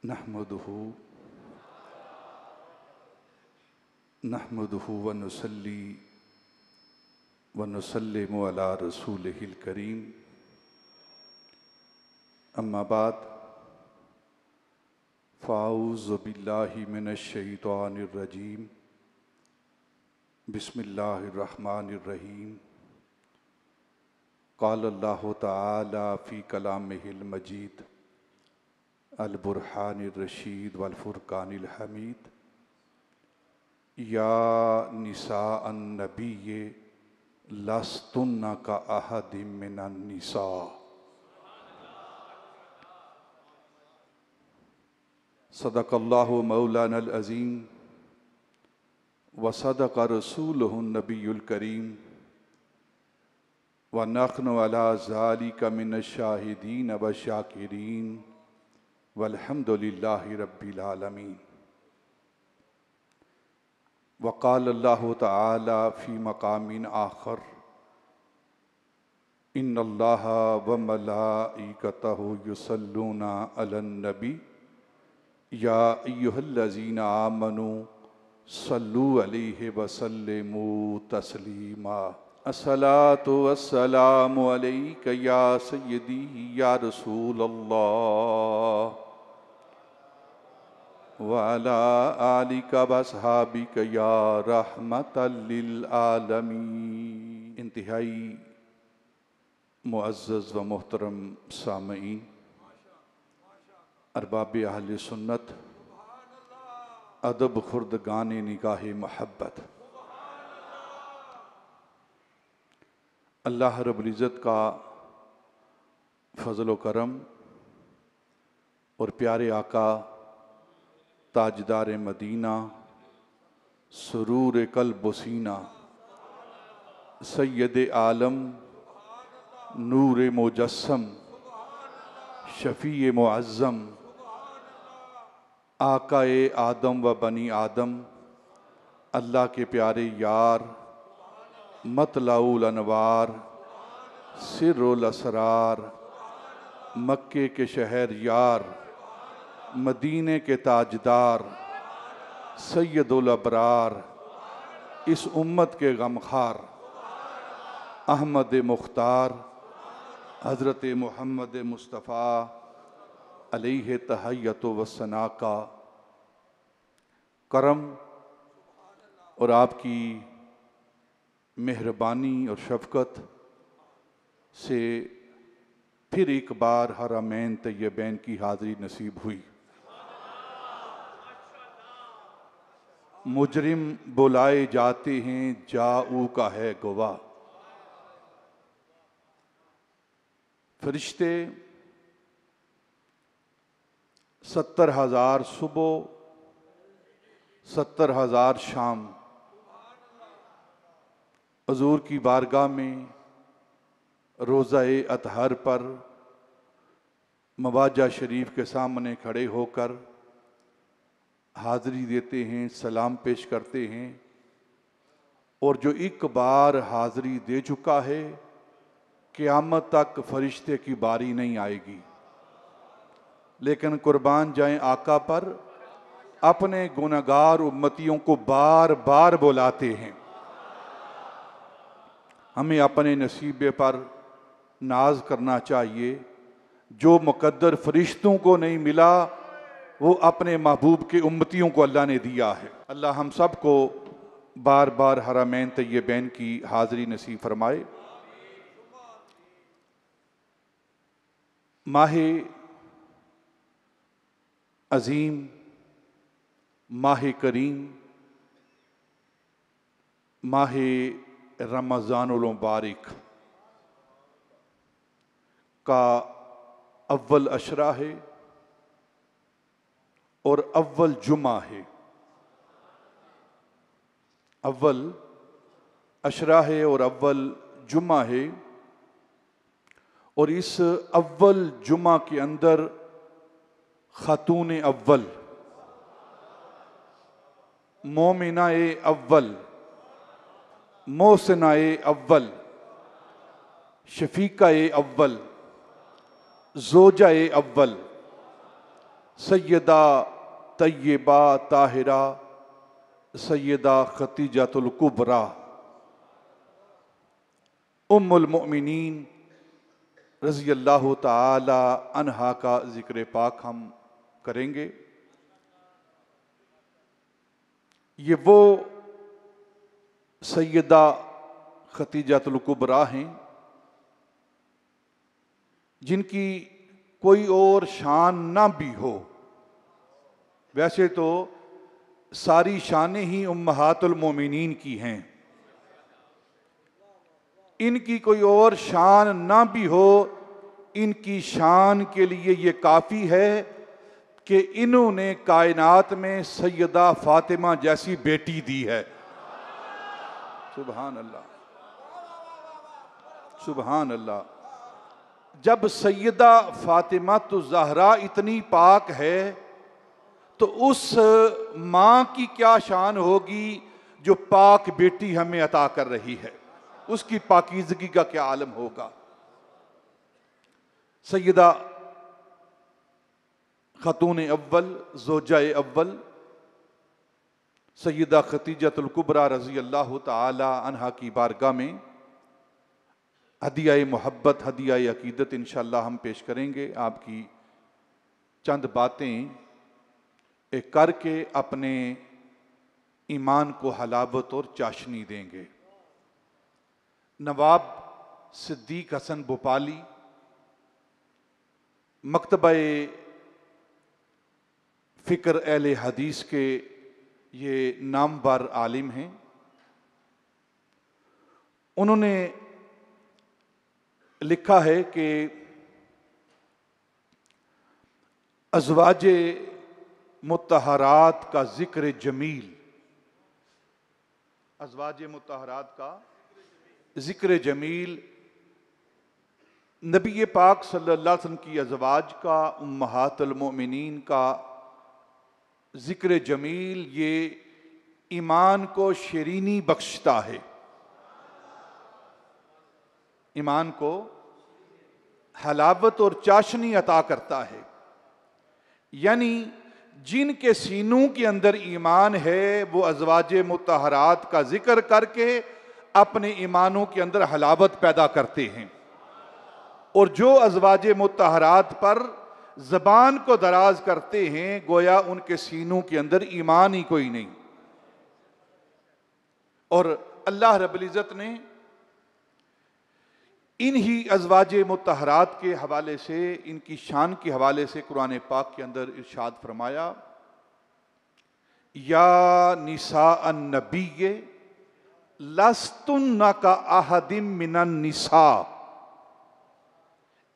नहमदुहु व नुसल्ली व नुसल्लिमु अला रसूलिहिल करीम। अम्मा बाद फ़ाऊज़ु बिल्लाहि मिनश शैतानिर रजीम। बिस्मिल्लाहिर रहमानिर रहीम। क़ाल अल्लाहु तआला फ़ी कलामिहिल मजीद अल बुरहानिर रशीद वल फुरकानिल हमीद। या निसा अन्नबिय्य लस्तुन्ना का अहदिम मिनन निसा। सदक़ल्लाहु मौलानल अज़ीम व सदक़ रसूलुहुन नबियुल करीम व नहनु अला ज़ालिका मिनश शाहिदीन व शाकिरीन वल्हम्दुलिल्लाहि रब्बिल आलमीन। वक़ाल अल्लाहु तआला फ़ी मक़ामिन आख़र इन्नल्लाहा व मलाइकतहु युसल्लूना अलन नबी या अय्युहल्लज़ीना आमनू सल्लू अलैहि व सल्लिमू तस्लीमा। अस्सलातु वस्सलामु अलैका या सय्यदी या रसूलल्लाह व अला आलिका व अस्हाबिका या रहमतल लिल आलमीन। इंतहाई मुअज़्ज़ज़ व मोहतरम सामईन, अरबाब अहले सुन्नत, अदब खुर्दगाने निगाहे महब्बत, अल्लाह रब्बुल इज़्ज़त का फ़ज़ल व करम और प्यारे आका ताजदार मदीना सुरूर क़ल्ब व सीना सय्यद आलम नूर मुजस्सम शफ़ी मुअज़्ज़म आकाए आदम व बनी आदम अल्लाह के प्यारे यार मतलाउल अनवार सिर्रुल असरार मक्के के शहर यार मदीने के ताजदार सैयदुल अबरार इस उम्मत के गमखार अहमद मुख्तार हज़रत मोहम्मद मुस्तफ़ा अलैहि तहय्यतु वस्सना का करम और आपकी मेहरबानी और शफ़क़त से फिर एक बार हरमैन तय्यबैन की हाज़री नसीब हुई। मुजरिम बुलाए जाते हैं जाऊ का है गवाह। फरिश्ते 70,000 सुबह 70,000 शाम हुज़ूर की बारगाह में रोज़ा-ए अतहर पर मवाजा शरीफ के सामने खड़े होकर हाज़री देते हैं, सलाम पेश करते हैं। और जो एक बार हाज़री दे चुका है क़यामत तक फरिश्ते की बारी नहीं आएगी। लेकिन कुर्बान जाएं आका पर, अपने गुनहगार उम्मतियों को बार बार बुलाते हैं। हमें अपने नसीबे पर नाज करना चाहिए। जो मुकद्दर फरिश्तों को नहीं मिला वो अपने महबूब के उम्मतियों को अल्लाह ने दिया है। अल्लाह हम सब को बार बार हरमैन तय्यबैन की हाज़री नसीब फरमाए। माहे अज़ीम, माहे करीम, माहे रमज़ानुल मुबारक का अव्वल अशरा है और अव्वल जुमा है। अव्वल अशरा है और अव्वल जुमा है। और इस अव्वल जुमा के अंदर खातून अव्वल, मोमिनाए अव्वल, मोहसिनाए अव्वल, शफीकाए अव्वल, ज़ोजाए अव्वल, सैयदा तय्यबा ताहिरा सैयदा खतीजतुल कुबरा उम्मुल मोमिनीन रज़ी अल्लाह ताला अन्हा का जिक्र पाक हम करेंगे। ये वो सैयदा खतीजतुल कुबरा हैं जिनकी कोई और शान ना भी हो। वैसे तो सारी शानें ही उम्महातुल मोमिनीन की हैं, इनकी कोई और शान ना भी हो, इनकी शान के लिए ये काफ़ी है कि इन्होंने कायनात में सैयदा फातिमा जैसी बेटी दी है। सुभान अल्लाह, सुभान अल्लाह। जब सैयदा फातिमा तो ज़हरा इतनी पाक है तो उस माँ की क्या शान होगी जो पाक बेटी हमें अता कर रही है, उसकी पाकीज़गी का क्या आलम होगा। सैयदा खतून अव्वल ज़ौजाए अव्वल सैयदा खतीजतुल कुबरा रज़ी अल्लाह ताला अन्हा की बारगाह में हदिया मोहब्बत, हदिया अकीदत इंशाअल्लाह हम पेश करेंगे। आपकी चंद बातें करके अपने ईमान को हलावत और चाशनी देंगे। नवाब सिद्दीक हसन भोपाली मकतबा फ़िक्र अहले हदीस के ये नामवर आलिम हैं। उन्होंने लिखा है कि अज़वाजे मुत्तहरात का जिक्र जमील, अज़वाजे मुत्तहरात का जिक्र जमील नबी पाक सल्लल्लाहु अलैहि वसल्लम की अज़वाज का, उम्महातुल मोमिनीन का जिक्र जमील ये ईमान को शरीनी बख्शता है, ईमान को हलावत और चाशनी अता करता है। यानी जिनके सीनों के अंदर ईमान है वो अज़वाजे मुत्तहरात का जिक्र करके अपने ईमानों के अंदर हलावत पैदा करते हैं, और जो अज़वाजे मुत्तहरात पर ज़बान को दराज करते हैं गोया उनके सीनों के अंदर ईमान ही कोई नहीं। और अल्लाह रब्बुल इज़्ज़त ने इन्हीं अज़वाजे मुत्तहरात के हवाले से, इनकी शान के हवाले से कुरान पाक के अंदर इरशाद फरमाया, या निसा अन्नबी लस्तुन्ना का अहदिम मिनन निसा,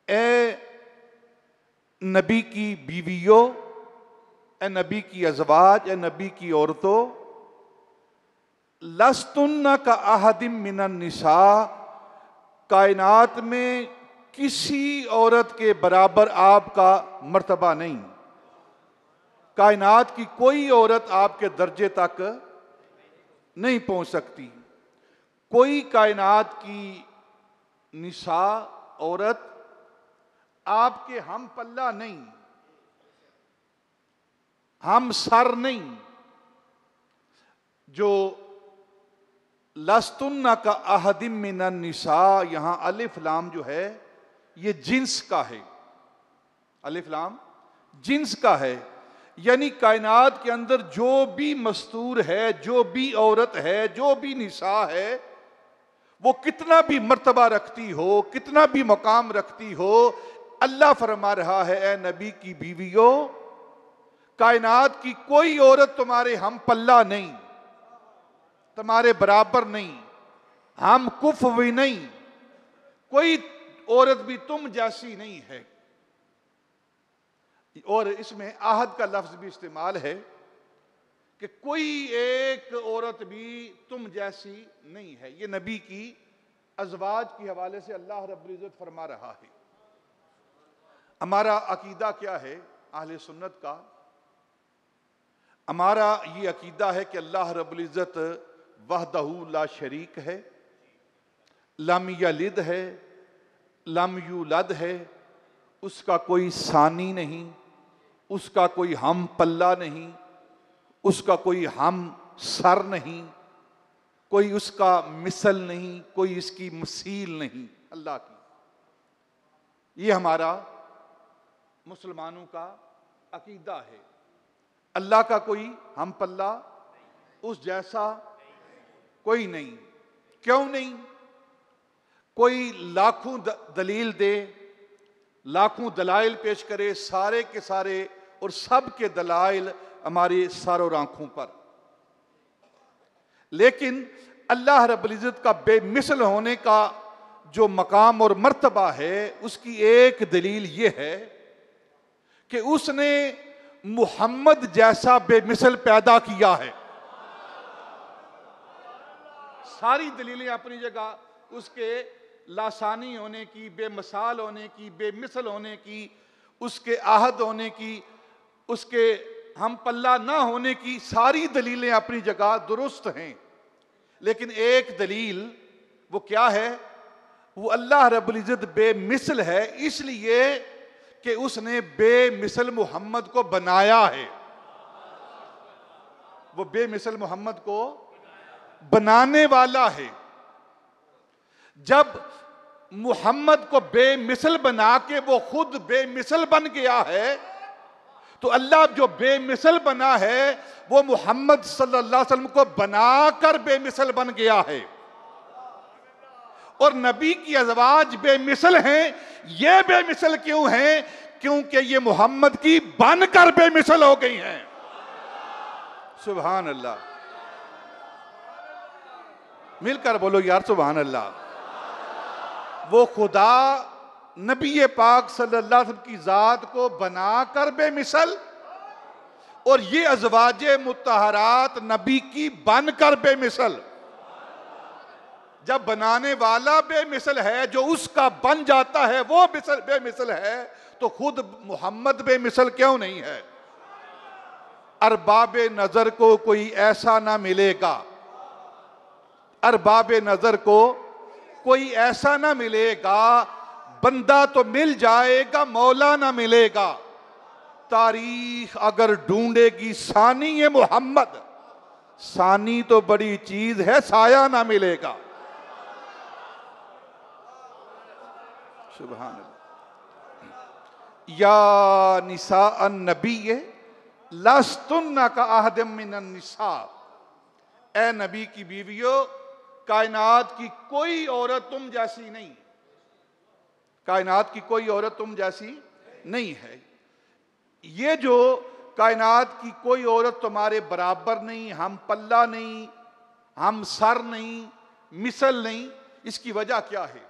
ए नबी की बीवियों, ए नबी की अज़वाज, ए नबी की औरतों, लस्तुन्ना का अहदिम मिनन निसा, कायनात में किसी औरत के बराबर आपका मर्तबा नहीं, कायनात की कोई औरत आपके दर्जे तक नहीं पहुंच सकती। कोई कायनात की निसा औरत आपके हम पल्ला नहीं, हम सर नहीं। जो लस्तुन्ना का अहदिम मिनन निसा, यहां अलिफ लाम जो है ये जिन्स का है, अलिफ लाम जिन्स का है। यानी कायनात के अंदर जो भी मस्तूर है, जो भी औरत है, जो भी निसा है, वो कितना भी मर्तबा रखती हो, कितना भी मकाम रखती हो, अल्लाह फरमा रहा है ए नबी की बीवियों, कायनात की कोई औरत तुम्हारे हम पल्ला नहीं, तुम्हारे बराबर नहीं, हम कुफ भी नहीं, कोई औरत भी तुम जैसी नहीं है। और इसमें आहद का लफ्ज भी इस्तेमाल है कि कोई एक औरत भी तुम जैसी नहीं है। ये नबी की अज़वाज के हवाले से अल्लाह रब्बुल इज़्ज़त फरमा रहा है। हमारा अकीदा क्या है अहले सुन्नत का? हमारा ये अकीदा है कि अल्लाह रब्बुल इज़्ज़त वहदहू ला शरीक है, लम यलिद है, लम यूलद है, उसका कोई सानी नहीं, उसका कोई हम पल्ला नहीं, उसका कोई हम सर नहीं, कोई उसका मिसल नहीं, कोई इसकी मसील नहीं अल्लाह की। ये हमारा मुसलमानों का अकीदा है। अल्लाह का कोई हम पल्ला, उस जैसा कोई नहीं। क्यों नहीं? कोई लाखों दलील दे, लाखों दलाइल पेश करे, सारे के सारे और सब के दलाइल हमारे सर और आंखों पर, लेकिन अल्लाह रब्बुल इज़्ज़त का बेमिसल होने का जो मकाम और मर्तबा है, उसकी एक दलील ये है कि उसने मुहम्मद जैसा बेमिसल पैदा किया है। सारी दलीलें अपनी जगह, उसके लासानी होने की, बेमिसाल होने की, बेमिसल होने की, उसके आहद होने की, उसके हम पल्ला ना होने की, सारी दलीलें अपनी जगह दुरुस्त हैं। लेकिन एक दलील वो क्या है? वो अल्लाह रब्बुल इज़्ज़त बेमिसल है इसलिए कि उसने बेमिसल मोहम्मद को बनाया है। वो बेमिसल मोहम्मद को बनाने वाला है। जब मोहम्मद को बेमिसल बना के वो खुद बेमिसल बन गया है, तो अल्लाह जो बेमिसल बना है वो मोहम्मद सल्लल्लाहु अलैहि वसल्लम को बनाकर बेमिसल बन गया है। और नबी की अज़वाज बेमिसल हैं। ये बेमिसल क्यों हैं? क्योंकि ये मोहम्मद की बनकर बेमिसल हो गई हैं। सुभान अल्लाह, मिलकर बोलो यार सुभान अल्लाह। वो खुदा नबी पाक सल्लल्लाहु अलैहि वसल्लम की जात को बनाकर बेमिसल, और ये अज़वाजे मुत्तहरात नबी की बनकर बेमिसल। जब बनाने वाला बेमिसल है, जो उसका बन जाता है वो बेमिसल है, तो खुद मोहम्मद बेमिसल क्यों नहीं है? अरबाबे नजर को कोई ऐसा ना मिलेगा, अरबाबे नजर को कोई ऐसा ना मिलेगा, बंदा तो मिल जाएगा, मौला ना मिलेगा। तारीख अगर ढूंढेगी सानी ये मोहम्मद, सानी तो बड़ी चीज है, साया ना मिलेगा। सुभान अल्लाह। या निसा अन्नबी लस्तुन्ना का अहदम मिनन निसा। ए नबी की बीवियों, कायनात की कोई औरत तुम जैसी नहीं, कायनात की कोई औरत तुम जैसी नहीं है। ये जो कायनात की कोई औरत तुम्हारे बराबर नहीं, हम पल्ला नहीं, हम सर नहीं, मिसल नहीं, इसकी वजह क्या है?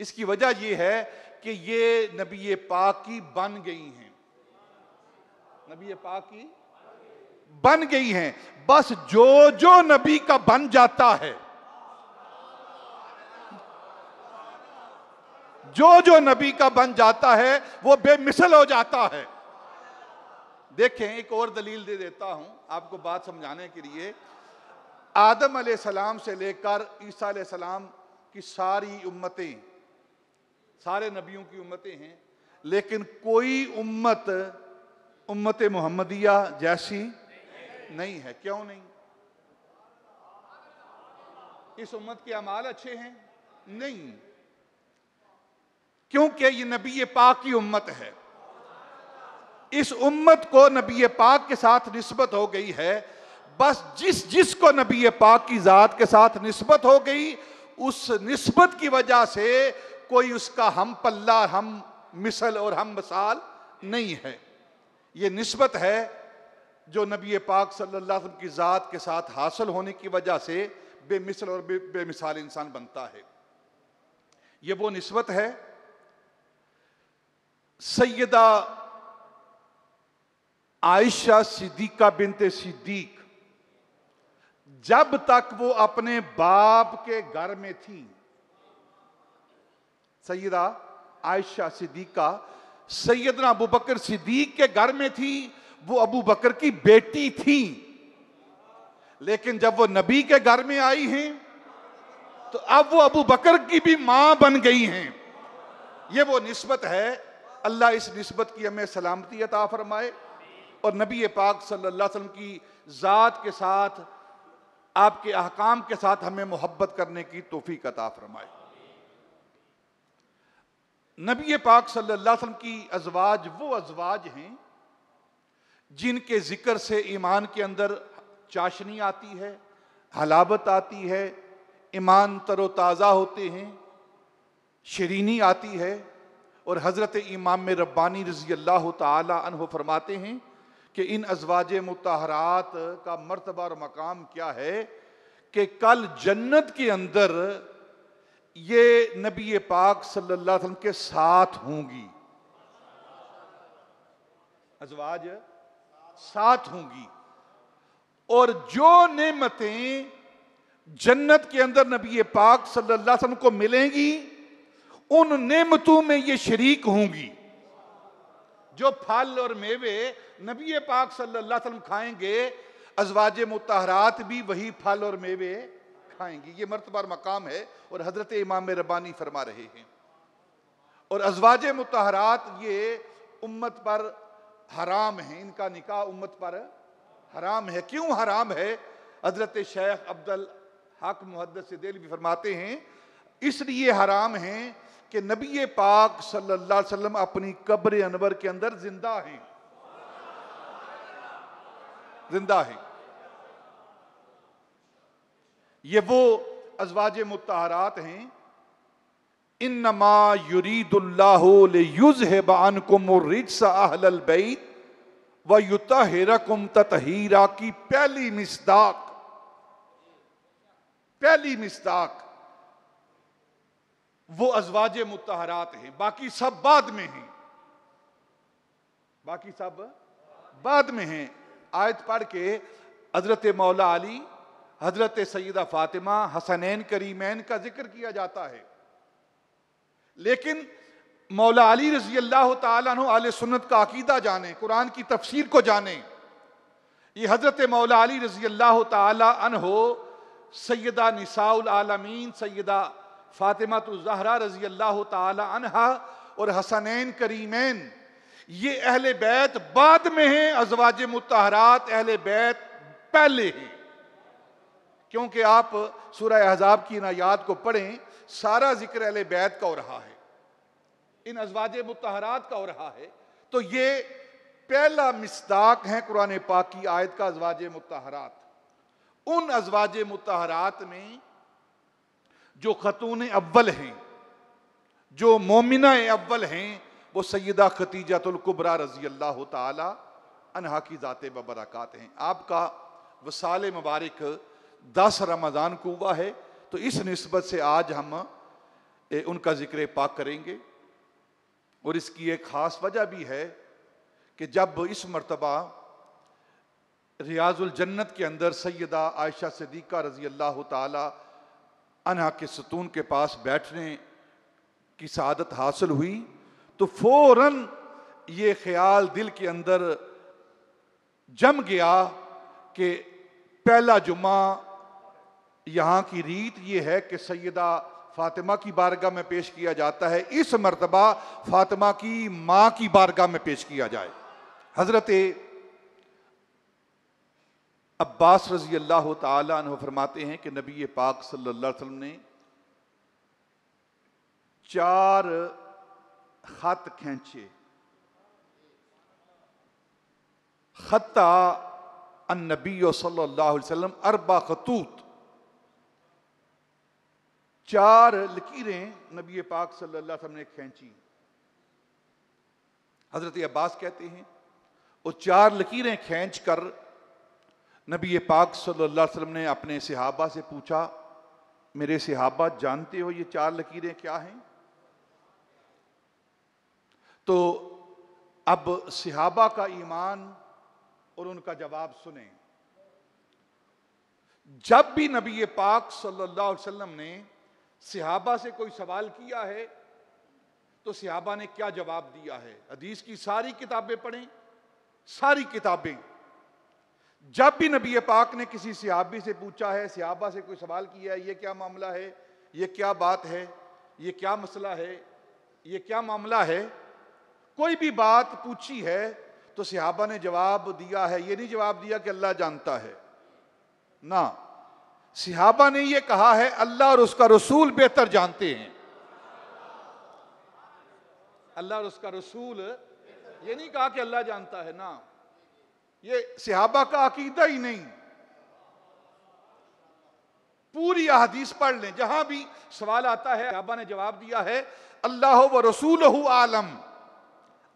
इसकी वजह यह है कि ये नबी पाक की बन गई हैं, नबी पाक की बन गई हैं। बस जो जो नबी का बन जाता है, जो जो नबी का बन जाता है वो बेमिसल हो जाता है। देखें, एक और दलील दे देता हूं आपको बात समझाने के लिए। आदम अलैहिस्सलाम से लेकर ईसा अलैहिस्सलाम की सारी उम्मतें, सारे नबियों की उम्मतें हैं, लेकिन कोई उम्मत मोहम्मदिया जैसी नहीं है। क्यों नहीं? इस उम्मत के अमाल अच्छे हैं? नहीं, क्योंकि ये नबी पाक की उम्मत है। इस उम्मत को नबी पाक के साथ निस्बत हो गई है। बस जिसको नबी पाक की जात के साथ निस्बत हो गई, उस निस्बत की वजह से कोई उसका हम पल्ला, हम मिसल और हम मिसाल नहीं है। ये निस्बत है जो नबी पाक सल्लल्लाहु अलैहि वसल्लम की जात के साथ हासिल होने की वजह से बेमिसल और बेमिसाल इंसान बनता है। ये वो निस्बत है। सैयदा आयशा सिद्दीका बिनते सिद्दीक जब तक वो अपने बाप के घर में थी, सैयदा आयशा सिद्दीका सैयदना अबू बकर सिद्दीक के घर में थी। वो अबू बकर की बेटी थी, लेकिन जब वो नबी के घर में आई हैं तो अब वो अबू बकर की भी मां बन गई हैं। ये वो निस्बत है। अल्लाह इस निस्बत की हमें सलामती अता फरमाए और नबी पाक सल्लल्लाहु अलैहि वसल्लम की ज़ात के साथ, आपके अहकाम के साथ हमें मोहब्बत करने की तौफीक अता फरमाए। नबी पाक सल्लल्लाहु अलैहि वसल्लम की अज़वाज वो अज़वाज हैं जिनके ज़िक्र से ईमान के अंदर चाशनी आती है, हलावत आती है, ईमान तरोताज़ा होते हैं, शरीनी आती है। और हज़रत इमाम रब्बानी रज़ी अल्लाह ताला अन्हु फरमाते हैं कि इन अज़वाज मुतहरात का मर्तबा और मकाम क्या है कि कल जन्नत के अंदर ये नबी पाक सल्लल्लाहु अलैहि वसल्लम के साथ होंगी, अज़वाज साथ होंगी। और जो नेमतें जन्नत के अंदर नबी पाक सल्लल्लाहु अलैहि वसल्लम को मिलेंगी, उन नेमतों में ये शरीक होंगी। जो फल और मेवे नबी पाक सल्लल्लाहु अलैहि वसल्लम खाएंगे, अज़वाज मुतहरात भी वही फल और मेवे खाएंगी। ये मर्तबा और मकाम है और हज़रत इमाम रब्बानी फरमा रहे हैं। और अज़वाज मुतहरात ये उम्मत पर हराम है, इनका निकाह उम्मत पर हराम है। क्यों हराम है? हज़रत शेख अब्दुल हक मुहद्दिस देलवी फरमाते हैं इसलिए हराम है कि नबी पाक सल्लल्लाहु अलैहि वसल्लम अपनी कब्र अनवर के अंदर जिंदा हैं, जिंदा हैं। ये वो अज़वाज मुतहरात हैं। इन्नमा युरीदुल्लाहु लियुज़हिब अन्कुमुर रिज्स अहलल बैत व युतहिरकुम ततहीरा की पहली मिस्दाक, पहली मिस्दाक वो अज़वाज मुतहरात हैं। बाकी सब बाद में हैं, बाकी सब बाद में हैं। आयत पढ़ के हजरत मौला अली, हजरत सैयदा फातिमा, हसनैन करीमैन का जिक्र किया जाता है, लेकिन मौला अली रज़ी अल्लाह ताला अन्हु आले सुन्नत का अकीदा जाने, कुरान की तफसीर को जाने। ये हजरत मौला अली रज़ी अल्लाह ताला अन्हु सैयदा निसाउल आलमीन सैयदा फातिमा ज़हरा रज़ी अल्लाह ताला अन्हा और हसनैन करीमैन, ये अहले बैत बाद में हैं, अज़वाज मुतहरात अहले बैत पहले हैं। क्योंकि आप सूरह अहज़ाब की इन आयात को पढ़ें, सारा जिक्र अहले बैत का हो रहा है, इन अज़वाज मुतहरात का हो रहा है। तो ये पहला मिस्दाक है कुरान पाक की आयत का, अज़वाज मुतहरात। उन अज़वाज मुतहरात में जो खतून अव्वल हैं, जो मोमिना अव्वल हैं, वो सैयदा खतीजतुल कुबरा रज़ी अल्लाह ताला अन्हा की ज़ाते बबरकात हैं। आपका वसाल मुबारक 10 रमज़ान को हुआ है, तो इस निस्बत से आज हम उनका ज़िक्र पाक करेंगे। और इसकी एक ख़ास वजह भी है कि जब इस मर्तबा रियाजुल जन्नत के अंदर सैयदा आयशा सिद्दीक़ा रज़ी अल्लाह ताला अन्हा के सतून के पास बैठने की सआदत हासिल हुई, तो फौरन ये ख्याल दिल के अंदर जम गया कि पहला जुम्मा यहाँ की रीत ये है कि सैयदा फातिमा की बारगाह में पेश किया जाता है, इस मर्तबा फातिमा की माँ की बारगाह में पेश किया जाए। हजरत अब्बास रज़ी अल्लाह ताला अन्हु फरमाते हैं कि नबी पाक सल्लल्लाहु अलैहि वसल्लम ने 4 खत खींचे। खत्ता अन्नबी सल्लल्लाहु अलैहि वसल्लम अरबा खतूत, 4 लकीरें नबी पाक सल्लल्लाहु अलैहि वसल्लम ने खींची। हजरत अब्बास कहते हैं वो 4 लकीरें खींच कर नबी पाक सल्लल्लाहु अलैहि वसल्लम ने अपने सहाबा से पूछा, मेरे सहाबा जानते हो ये 4 लकीरें क्या हैं? तो अब सहाबा का ईमान और उनका जवाब सुने। जब भी नबी पाक सल्लल्लाहु अलैहि वसल्लम ने सहाबा से कोई सवाल किया है तो सहाबा ने क्या जवाब दिया है? हदीस की सारी किताबें पढ़ें, सारी किताबें। जब भी नबी पाक ने किसी सहाबी से पूछा है, सहाबा से कोई सवाल किया है, ये क्या मामला है, ये क्या बात है, ये क्या मसला है, ये क्या मामला है, कोई भी बात पूछी है तो सहाबा ने जवाब दिया है, ये नहीं जवाब दिया कि अल्लाह जानता है ना, सहाबा ने ये कहा है अल्लाह और उसका रसूल बेहतर जानते हैं। अल्लाह और उसका रसूल, ये नहीं कहा कि अल्लाह जानता है ना, ये सहाबा का अकीदा ही नहीं। पूरी अहदीस पढ़ लें, जहां भी सवाल आता है सहाबा ने जवाब दिया है अल्लाह व रसूलहु आलम,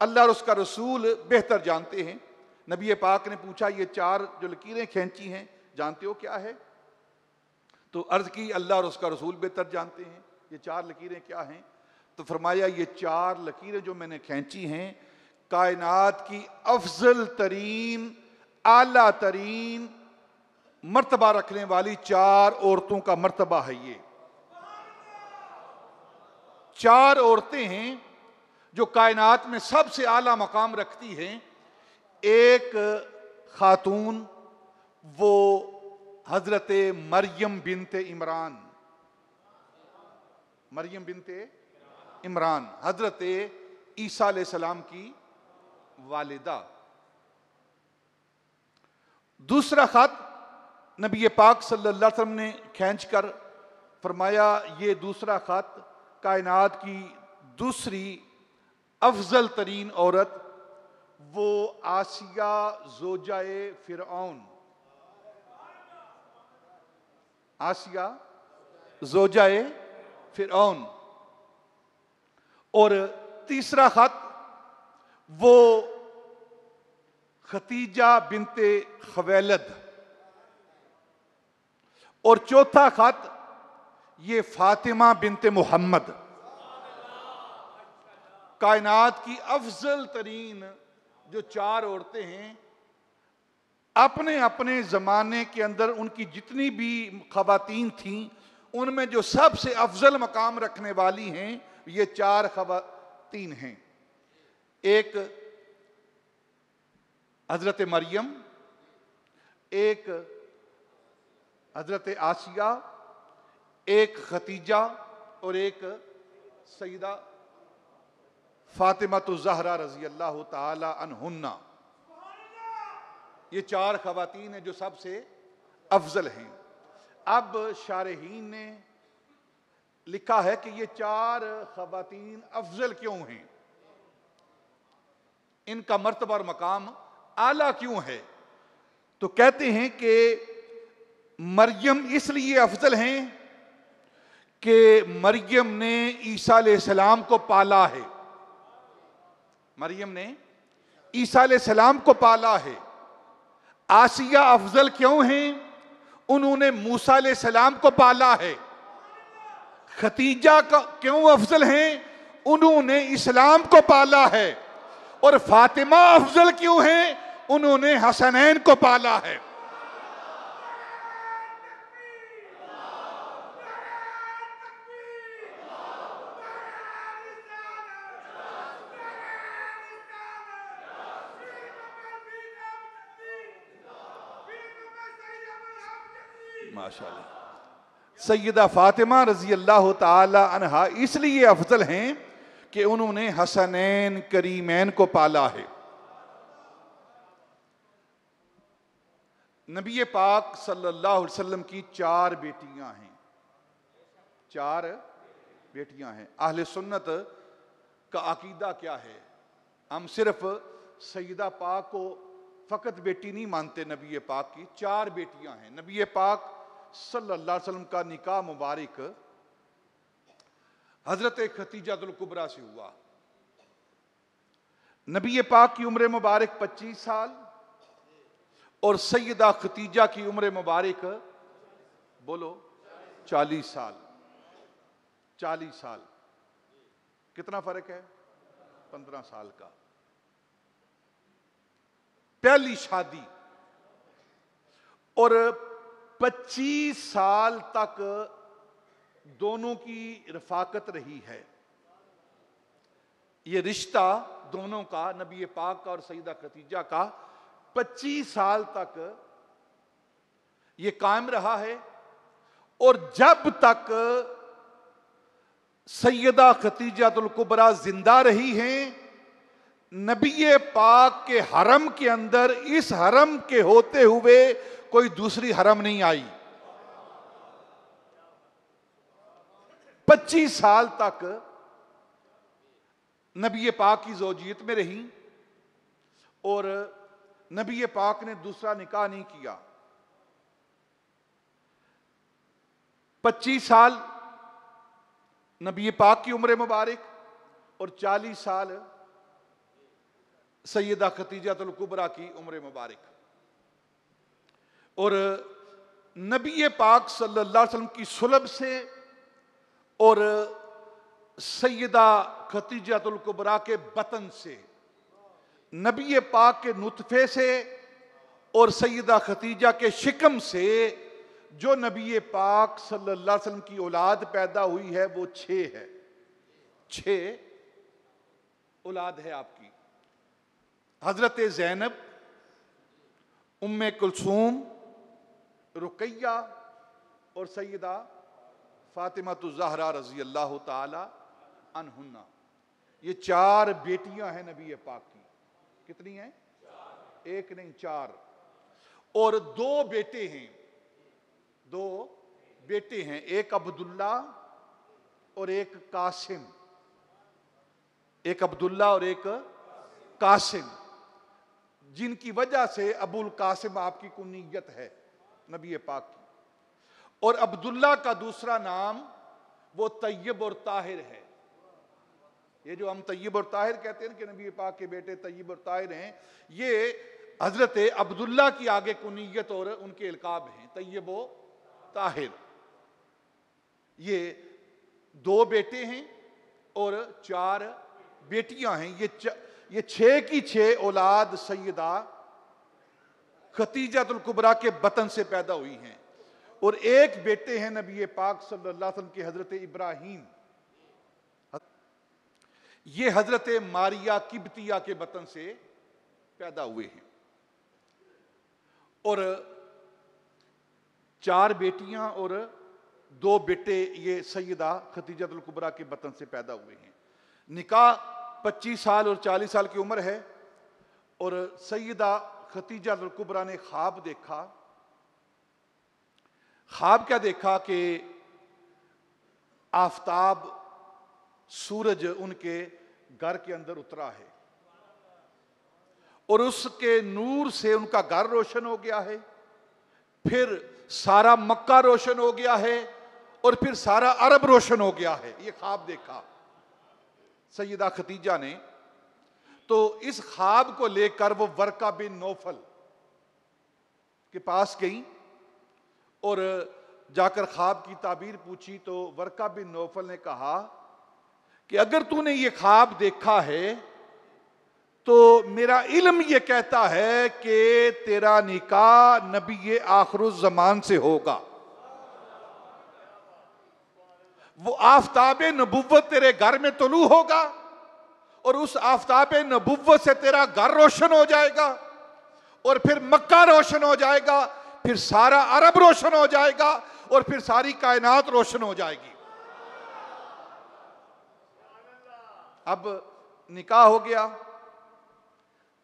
अल्लाह और उसका रसूल बेहतर जानते हैं। नबी पाक ने पूछा ये चार जो लकीरें खींची हैं जानते हो क्या है? तो अर्ज की अल्लाह और उसका रसूल बेहतर जानते हैं। ये चार लकीरें क्या हैं? तो फरमाया ये चार लकीरें जो मैंने खींची हैं कायनात की अफजल तरीन आला तरीन मर्तबा रखने वाली चार औरतों का मर्तबा है। ये चार औरतें हैं जो कायनात में सबसे आला मकाम रखती हैं। एक खातून वो हजरत मरियम बिनते इमरान, मरियम बिनते इमरान हजरत ईसा अलैहिस्सलाम की वालिदा। दूसरा खत नबी पाक सल्लल्लाहु अलैहि वसल्लम ने खींच कर फरमाया ये दूसरा खत कायनात की दूसरी अफजल तरीन औरत वो आसिया जोजाए फिरऔन, आसिया जोजाए फिरऔन। और तीसरा खत वो खतीजा बिनते खवैलद। और चौथा खत ये फातिमा बिनते मोहम्मद। कायनात की अफजल तरीन जो चार औरतें हैं अपने अपने ज़माने के अंदर उनकी जितनी भी ख़वातीन थीं उनमें जो सबसे अफजल मकाम रखने वाली हैं ये चार ख़वातीन हैं। एक हजरत मरियम, एक हजरत आसिया, एक खतीजा और एक सईदा फातिमा तो ज़हरा रजी अल्लाह ताला अन्हुन्ना। ये चार ख़वातीन हैं जो सबसे अफजल हैं। अब शारहीन ने लिखा है कि ये चार ख़वातीन अफजल क्यों हैं, इनका मर्तबा और मकाम आला क्यों है? तो कहते हैं कि मरियम इसलिए अफजल हैं कि मरियम ने ईसा अलैहिस्सलाम को पाला है। मरियम ने ईसा अलैहिस्सलाम को पाला है। आसिया अफजल क्यों हैं? उन्होंने मूसा अलैहिस्सलाम को पाला है। खतीजा का क्यों अफजल हैं? उन्होंने इस्लाम को पाला है। और फातिमा अफजल क्यों हैं? उन्होंने हसनैन को पाला है। माशाअल्लाह। सैयदा फातिमा रजी अल्लाह ताला अन्हा इसलिए अफजल हैं कि उन्होंने हसनैन करीमैन को पाला है। नबी पाक सल्लल्लाहु अलैहि वसल्लम की चार बेटियां हैं, चार बेटियां हैं। अहले सुन्नत का अकीदा क्या है? हम सिर्फ सैयदा पाक को फ़कत बेटी नहीं मानते, नबी पाक की चार बेटियां हैं। नबी पाक सल्लल्लाहु अलैहि वसल्लम का निकाह मुबारक हजरत खतीजातुल कुबरा से हुआ। नबी पाक की उम्र मुबारक 25 साल और सैयदा खतीजा की उम्र मुबारक बोलो 40 साल। 40 साल कितना फर्क है? 15 साल का। पहली शादी और 25 साल तक दोनों की रफाकत रही है। ये रिश्ता दोनों का, नबी पाक का और सईदा खतीजा का 25 साल तक ये कायम रहा है। और जब तक सैयदा खतीजातुल कुबरा जिंदा रही हैं नबी पाक के हरम के अंदर इस हरम के होते हुए कोई दूसरी हरम नहीं आई। 25 साल तक नबी पाक की ज़ौजियत में रही और नबी पाक ने दूसरा निकाह नहीं किया। 25 साल नबी पाक की उम्र मुबारक और 40 साल सैयदा खतीजतुल कुबरा की उम्र मुबारक। और नबी पाक सल्लल्लाहु अलैहि वसल्लम की सुलभ से और सैयदा खतीजतुल कुबरा के बतन से, नबी पाक के नुतफे से और सैयदा खतीजा के शिकम से जो नबी पाक सल्लल्लाहु अलैहि वसल्लम की औलाद पैदा हुई है वो 6 है। 6 औलाद है आपकी। हजरत ज़ैनब, उम्मे कुलसूम, रुकैया और सैयदा फातिमा ज़हरा रज़ी अल्लाह ताला अन्हुन्ना। ये 4 बेटियां हैं नबी पाक की। कितनी हैं? 1 नहीं 4। और 2 बेटे हैं। 2 बेटे हैं, एक अब्दुल्ला और एक कासिम। एक अब्दुल्ला और एक कासिम, जिनकी वजह से अबुल कासिम आपकी कुनियत है नबी पाक की। और अब्दुल्ला का दूसरा नाम वो तय्यब और ताहिर है। ये जो हम तय्यब और ताहिर कहते हैं कि नबी पाक के बेटे तय्यब और ताहिर हैं, ये हजरत अब्दुल्ला की आगे कुनियत और उनके इल्काब हैं, तय्यब और ताहिर। ये 2 बेटे हैं और 4 बेटियां हैं। ये 6 की 6 औलाद सैयदा खतीजतुल कुबरा के बतन से पैदा हुई हैं। और 1 बेटे हैं नबी पाक सल्लल्लाहु अलैहि वसल्लम के हजरत इब्राहीम। ये हजरत मारिया किब्तिया के बतन से पैदा हुए हैं। और 4 बेटियां और 2 बेटे ये सैयदा खतीजतुल कुबरा के बतन से पैदा हुए हैं। निकाह 25 साल और 40 साल की उम्र है। और सैयदा खतीजतुल कुबरा ने ख्वाब देखा। ख्वाब क्या देखा कि आफताब, सूरज उनके घर के अंदर उतरा है और उसके नूर से उनका घर रोशन हो गया है, फिर सारा मक्का रोशन हो गया है और फिर सारा अरब रोशन हो गया है। ये ख्वाब देखा सैयदा खतीजा ने। तो इस ख्वाब को लेकर वो वर्का बिन नौफल के पास गई और जाकर ख्वाब की ताबीर पूछी। तो वर्का बिन नौफल ने कहा कि अगर तूने ये ख्वाब देखा है तो मेरा इल्म ये कहता है कि तेरा निकाह नबी आखिरुज़ ज़मान से होगा। वो आफताब नबुव्वत तेरे घर में तुलू होगा और उस आफताब नबुव्वत से तेरा घर रोशन हो जाएगा और फिर मक्का रोशन हो जाएगा, फिर सारा अरब रोशन हो जाएगा और फिर सारी कायनात रोशन हो जाएगी। अब निकाह हो गया।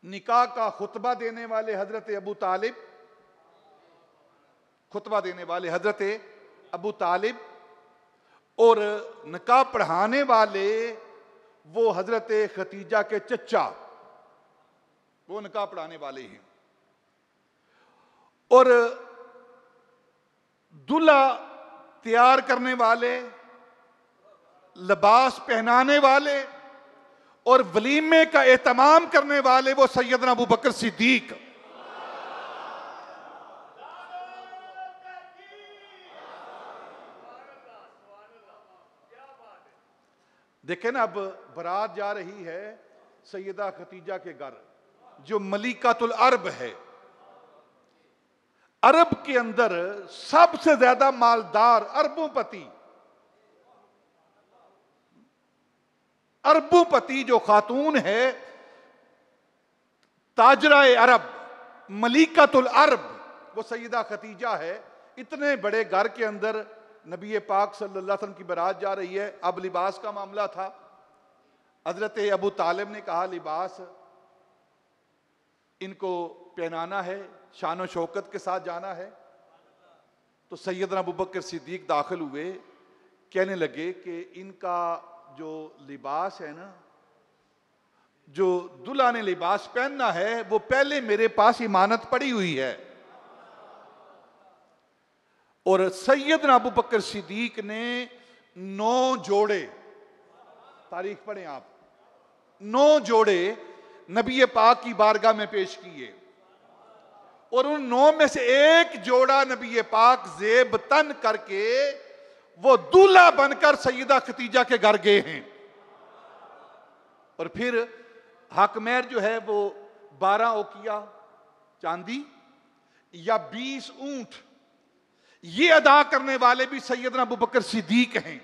निकाह का खुतबा देने वाले हजरत अबू तालिब, खुतबा देने वाले हजरत अबू तालिब और निकाह पढ़ाने वाले वो हजरत खतीजा के चचा, वो निकाह पढ़ाने वाले हैं। और दूल्हा तैयार करने वाले, लिबास पहनाने वाले और वलीमे का एहतमाम करने वाले वो सैयदना अबू बकर सिद्दीक। देखें ना, अब बारात जा रही है सैयदा खतीजा के घर, जो मलिकातुल अरब है। अरब के अंदर सबसे ज्यादा मालदार अरबोंपति, अरबोंपति जो खातून है, ताजराए अरब, मलिकातुल अरब, वो सैयदा खतीजा है। इतने बड़े घर के अंदर नबी पाक सल्लल्लाहु अलैहि वसल्लम की बारात जा रही है। अब लिबास का मामला था। हजरत अबू तालिब ने कहा लिबास इनको पहनाना है, शान शौकत के साथ जाना है। तो सैयदना अबू बकर सिद्दीक दाखिल हुए, कहने लगे कि इनका जो लिबास है ना, जो दुल्हा ने लिबास पहनना है, वो पहले मेरे पास इमानत पड़ी हुई है। और सैयदना अबू बकर सिद्दीक ने 9 जोड़े, तारीख पढ़ें आप, 9 जोड़े नबी पाक की बारगाह में पेश किए। और उन 9 में से एक जोड़ा नबी पाक जेब तन करके वो दूल्हा बनकर सैयदा खतीजा के घर गए हैं। और फिर हकमैर जो है वो 12 ओकिया चांदी या 20 ऊंट, ये अदा करने वाले भी सैयदना अबू बकर सिद्दीक हैं।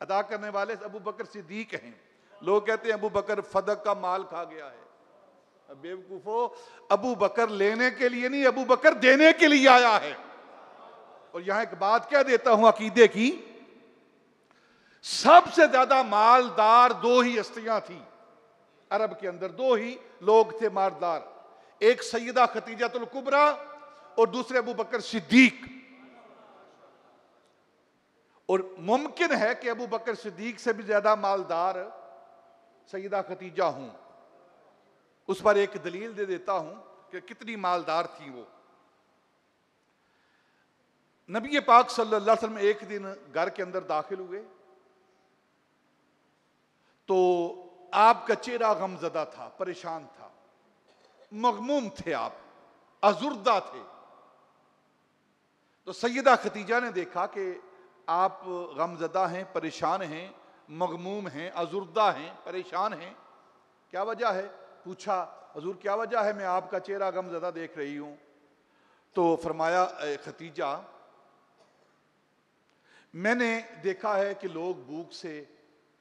अदा करने वाले अबू बकर सिद्दीक हैं। लोग कहते हैं अबू बकर फदक का माल खा गया है। बेवकूफो, अबू बकर लेने के लिए नहीं, अबू बकर देने के लिए आया है। और यहां एक बात कह देता हूं अकीदे की, सबसे ज्यादा मालदार 2 ही हस्तियां थी अरब के अंदर, 2 ही लोग थे मालदार, एक सैयदा खतीजतुल कुबरा और दूसरे अबू बकर सिद्दीक। और मुमकिन है कि अबू बकर सिद्दीक से भी ज्यादा मालदार सैयदा खतीजा हूं। उस पर एक दलील दे देता हूं कि कितनी मालदार थी वो। नबी पाक सल्लल्लाहु अलैहि वसल्लम एक दिन घर के अंदर दाखिल हुए तो आपका चेहरा गमजदा था, परेशान था, मगमूम थे, आप अजुर्दा थे। तो सैयदा खतीजा ने देखा कि आप गमजदा हैं, परेशान हैं, मगमूम हैं, अजुर्दा हैं, परेशान हैं, क्या वजह है? पूछा, हुजूर क्या वजह है, मैं आपका चेहरा गमजदा देख रही हूं। तो फरमाया, खतीजा मैंने देखा है कि लोग भूख से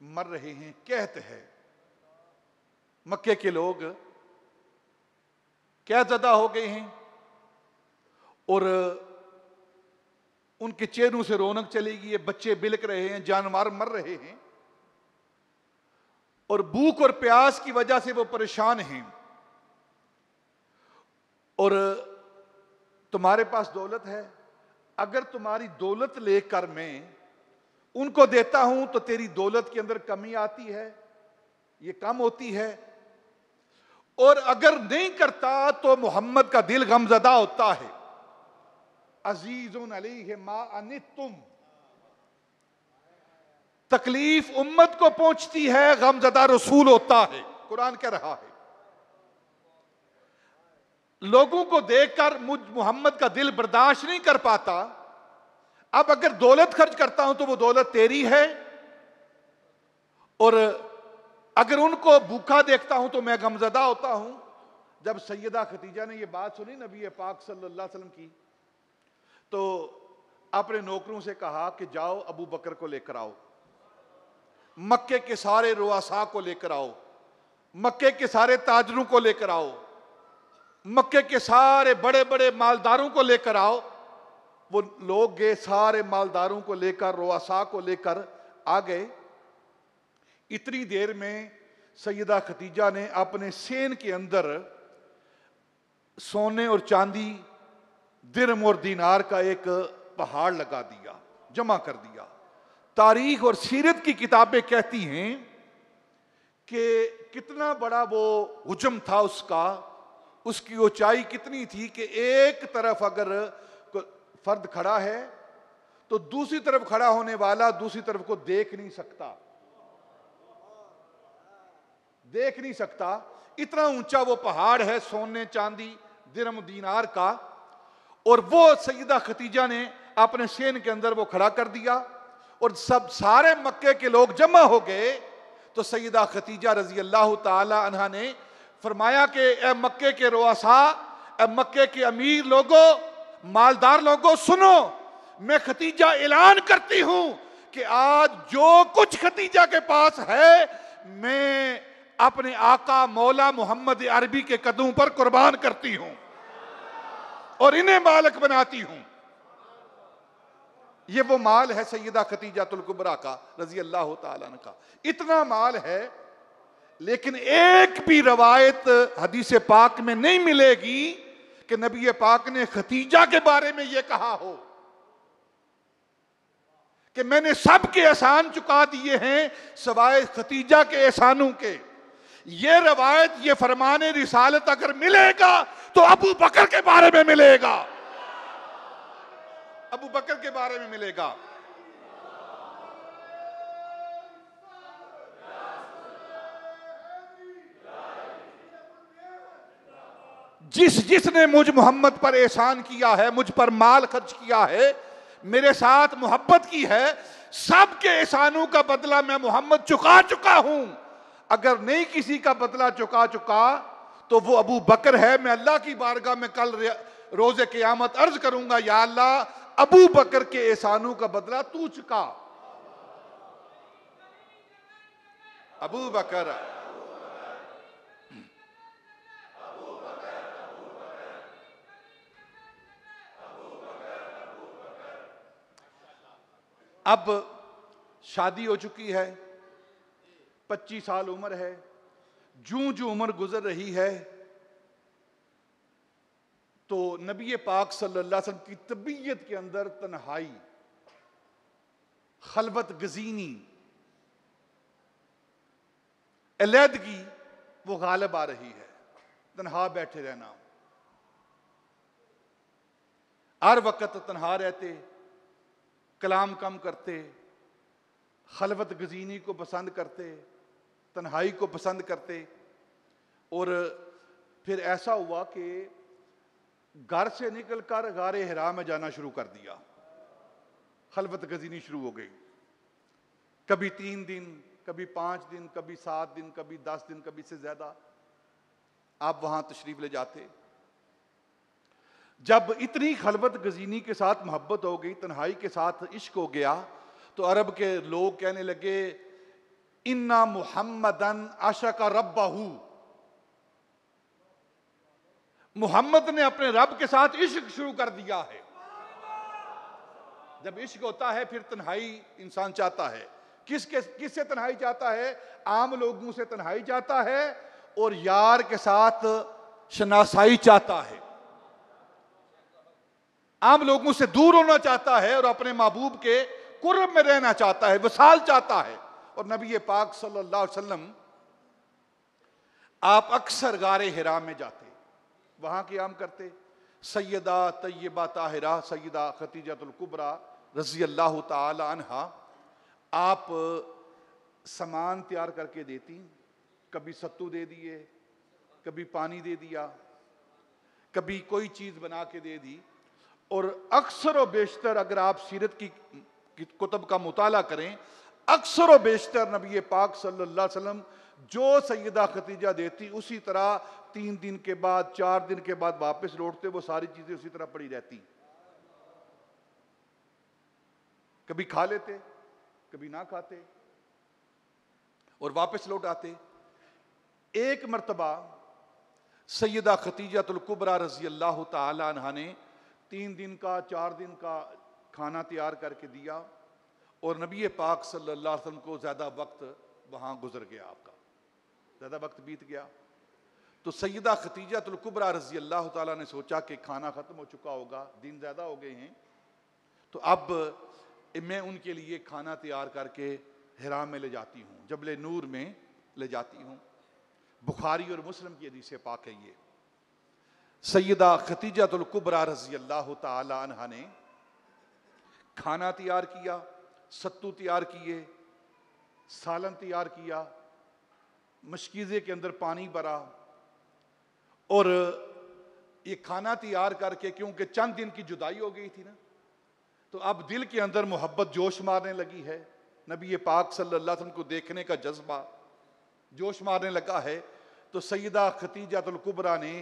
मर रहे हैं, कहते हैं मक्के के लोग क्या ज़दा हो गए हैं और उनके चेहरों से रौनक चली गई है, बच्चे बिलक रहे हैं, जानवर मर रहे हैं और भूख और प्यास की वजह से वो परेशान हैं। और तुम्हारे पास दौलत है, अगर तुम्हारी दौलत लेकर मैं उनको देता हूं तो तेरी दौलत के अंदर कमी आती है, ये कम होती है, और अगर नहीं करता तो मोहम्मद का दिल गमजदा होता है। अजीजुन अलैहि मा अनित्तुम, तकलीफ उम्मत को पहुंचती है, गमजदा रसूल होता है, कुरान कह रहा है। लोगों को देखकर मुझ मोहम्मद का दिल बर्दाश्त नहीं कर पाता। अब अगर दौलत खर्च करता हूं तो वो दौलत तेरी है, और अगर उनको भूखा देखता हूं तो मैं गमजदा होता हूं। जब सैयदा खतीजा ने ये बात सुनी नबी पाक सल्लल्लाहु अलैहि वसल्लम की, तो अपने नौकरों से कहा कि जाओ अबू बकर को लेकर आओ, मक्के के सारे रुआसा को लेकर आओ, मक्के के सारे ताजरों को लेकर आओ, मक्के के सारे बड़े बड़े मालदारों को लेकर आओ। वो लोग गए, सारे मालदारों को लेकर, रुआसा को लेकर आ गए। इतनी देर में सैयदा खतीजा ने अपने सेन के अंदर सोने और चांदी, दिरम और दीनार का एक पहाड़ लगा दिया, जमा कर दिया। तारीख और सीरत की किताबें कहती हैं कि कितना बड़ा वो हुजम था उसका, उसकी ऊंचाई कितनी थी कि एक तरफ अगर फर्द खड़ा है तो दूसरी तरफ खड़ा होने वाला दूसरी तरफ को देख नहीं सकता, देख नहीं सकता। इतना ऊंचा वो पहाड़ है सोने चांदी दिरम दीनार का, और वो सैयदा खतीजा ने अपने सेन के अंदर वो खड़ा कर दिया। और सब सारे मक्के के लोग जमा हो गए। तो सैयदा खतीजा रजी अल्लाह ताला अन्हा ने फरमाया कि ए मक्के के रुआसा, ए मक्के के अमीर लोगों, मालदार लोगों, सुनो, मैं खतीजा ऐलान करती हूं कि आज जो कुछ खतीजा के पास है मैं अपने आका मौला मोहम्मद अरबी के कदमों पर कुर्बान करती हूं और इन्हें मालिक बनाती हूं। ये वो माल है सैयदा खतीजातुल कुबरा का रजी अल्लाह ताला अन्हा का। इतना माल है, लेकिन एक भी रवायत हदीस पाक में नहीं मिलेगी कि नबी पाक ने खतीजा के बारे में यह कहा हो कि मैंने सबके एहसान चुका दिए हैं सवाए खतीजा के एहसानों के। ये रवायत, ये फरमाने रिसालत अगर मिलेगा तो अबू बकर के बारे में मिलेगा, अबू बकर के बारे में मिलेगा। जिसने मुझ मोहम्मद पर एहसान किया है, मुझ पर माल खर्च किया है, मेरे साथ मोहब्बत की है, सबके एहसानों का बदला मैं मोहम्मद चुका चुका हूं। अगर नहीं किसी का बदला चुका तो वो अबू बकर है। मैं अल्लाह की बारगाह में कल रोजे क़यामत अर्ज करूंगा, या अल्लाह अबू बकर के एहसानों का बदला तू चुका। अबू बकर अब शादी हो चुकी है, 25 साल उम्र है। जूं जूं उम्र गुजर रही है तो नबी पाक सल्लल्लाहु अलैहि वसल्लम की तबीयत के अंदर तन्हाई, खलवत गजीनी, अलहदगी वो गालिब आ रही है। तन्हा बैठे रहना, हर वक्त तन्हा रहते, कलाम कम करते, खलवत गजीनी को पसंद करते, तन्हाई को पसंद करते। और फिर ऐसा हुआ कि घर से निकलकर गारे हिरा में जाना शुरू कर दिया। खलवत गजीनी शुरू हो गई। कभी 3 दिन, कभी 5 दिन, कभी 7 दिन, कभी 10 दिन, कभी से ज्यादा आप वहां तशरीफ ले जाते। जब इतनी खलवत गजीनी के साथ मोहब्बत हो गई, तन्हाई के साथ इश्क हो गया, तो अरब के लोग कहने लगे इन्ना मुहम्मदन आशका रब्बाहू, मोहम्मद ने अपने रब के साथ इश्क शुरू कर दिया है। जब इश्क होता है फिर तन्हाई इंसान चाहता है। किससे तन्हाई चाहता है? आम लोगों से तन्हाई चाहता है और यार के साथ शनासाई चाहता है। आम लोगों से दूर होना चाहता है और अपने महबूब के कुर्ब में रहना चाहता है, वसाल चाहता है। और नबी पाक सल्लल्लाहु अलैहि वसल्लम आप अक्सर गारे हिरा में जाते, वहां क़याम करते। सैयदा तय्यबा ताहिरा सैयदा खतीजातुल कुबरा रज़ी अल्लाह ताला अन्हा आप सामान तैयार करके देती। कभी सत्तू दे दिए, कभी पानी दे दिया, कभी कोई चीज़ बना के दे दी। और अक्सर व बेशतर अगर आप सीरत की कुतुब का मुताला करें, अक्सर व बेशतर नबी पाक सल्लल्लाहु अलैहि वसल्लम जो सैयदा खतीजा देती उसी तरह 3 दिन के बाद, 4 दिन के बाद वापस लौटते, वो सारी चीजें उसी तरह पड़ी रहती। कभी खा लेते, कभी ना खाते और वापस लौट आते। एक मर्तबा सैयदा खतीजातुल कुबरा रज़ी अल्लाह ताला अन्हा ने 3 दिन का, 4 दिन का खाना तैयार करके दिया और नबी पाक सल्लल्लाहु अलैहि वसल्लम को ज़्यादा वक्त वहाँ गुजर गया, आपका ज़्यादा वक्त बीत गया। तो सैयदा खतीजातुल कुबरा रज़ी अल्लाह ताला ने सोचा कि खाना ख़त्म हो चुका होगा, दिन ज़्यादा हो गए हैं, तो अब मैं उनके लिए खाना तैयार करके हिरा में ले जाती हूँ, जबल नूर में ले जाती हूँ। बुखारी और मुस्लिम की हदीस पाक है ये। सैयदा खतीजातुल कुबरा रज़ी अल्लाह ताला अन्हा ने खाना तैयार किया, सत्तू तैयार किए, सालन तैयार किया, मशकीज़े के अंदर पानी भरा और ये खाना तैयार करके, क्योंकि चंद दिन की जुदाई हो गई थी ना, तो अब दिल के अंदर मोहब्बत जोश मारने लगी है। नबी पाक सल्लल्लाहु अलैहि वसल्लम को देखने का जज्बा जोश मारने लगा है। तो सैयदा खतीजातुल कुबरा ने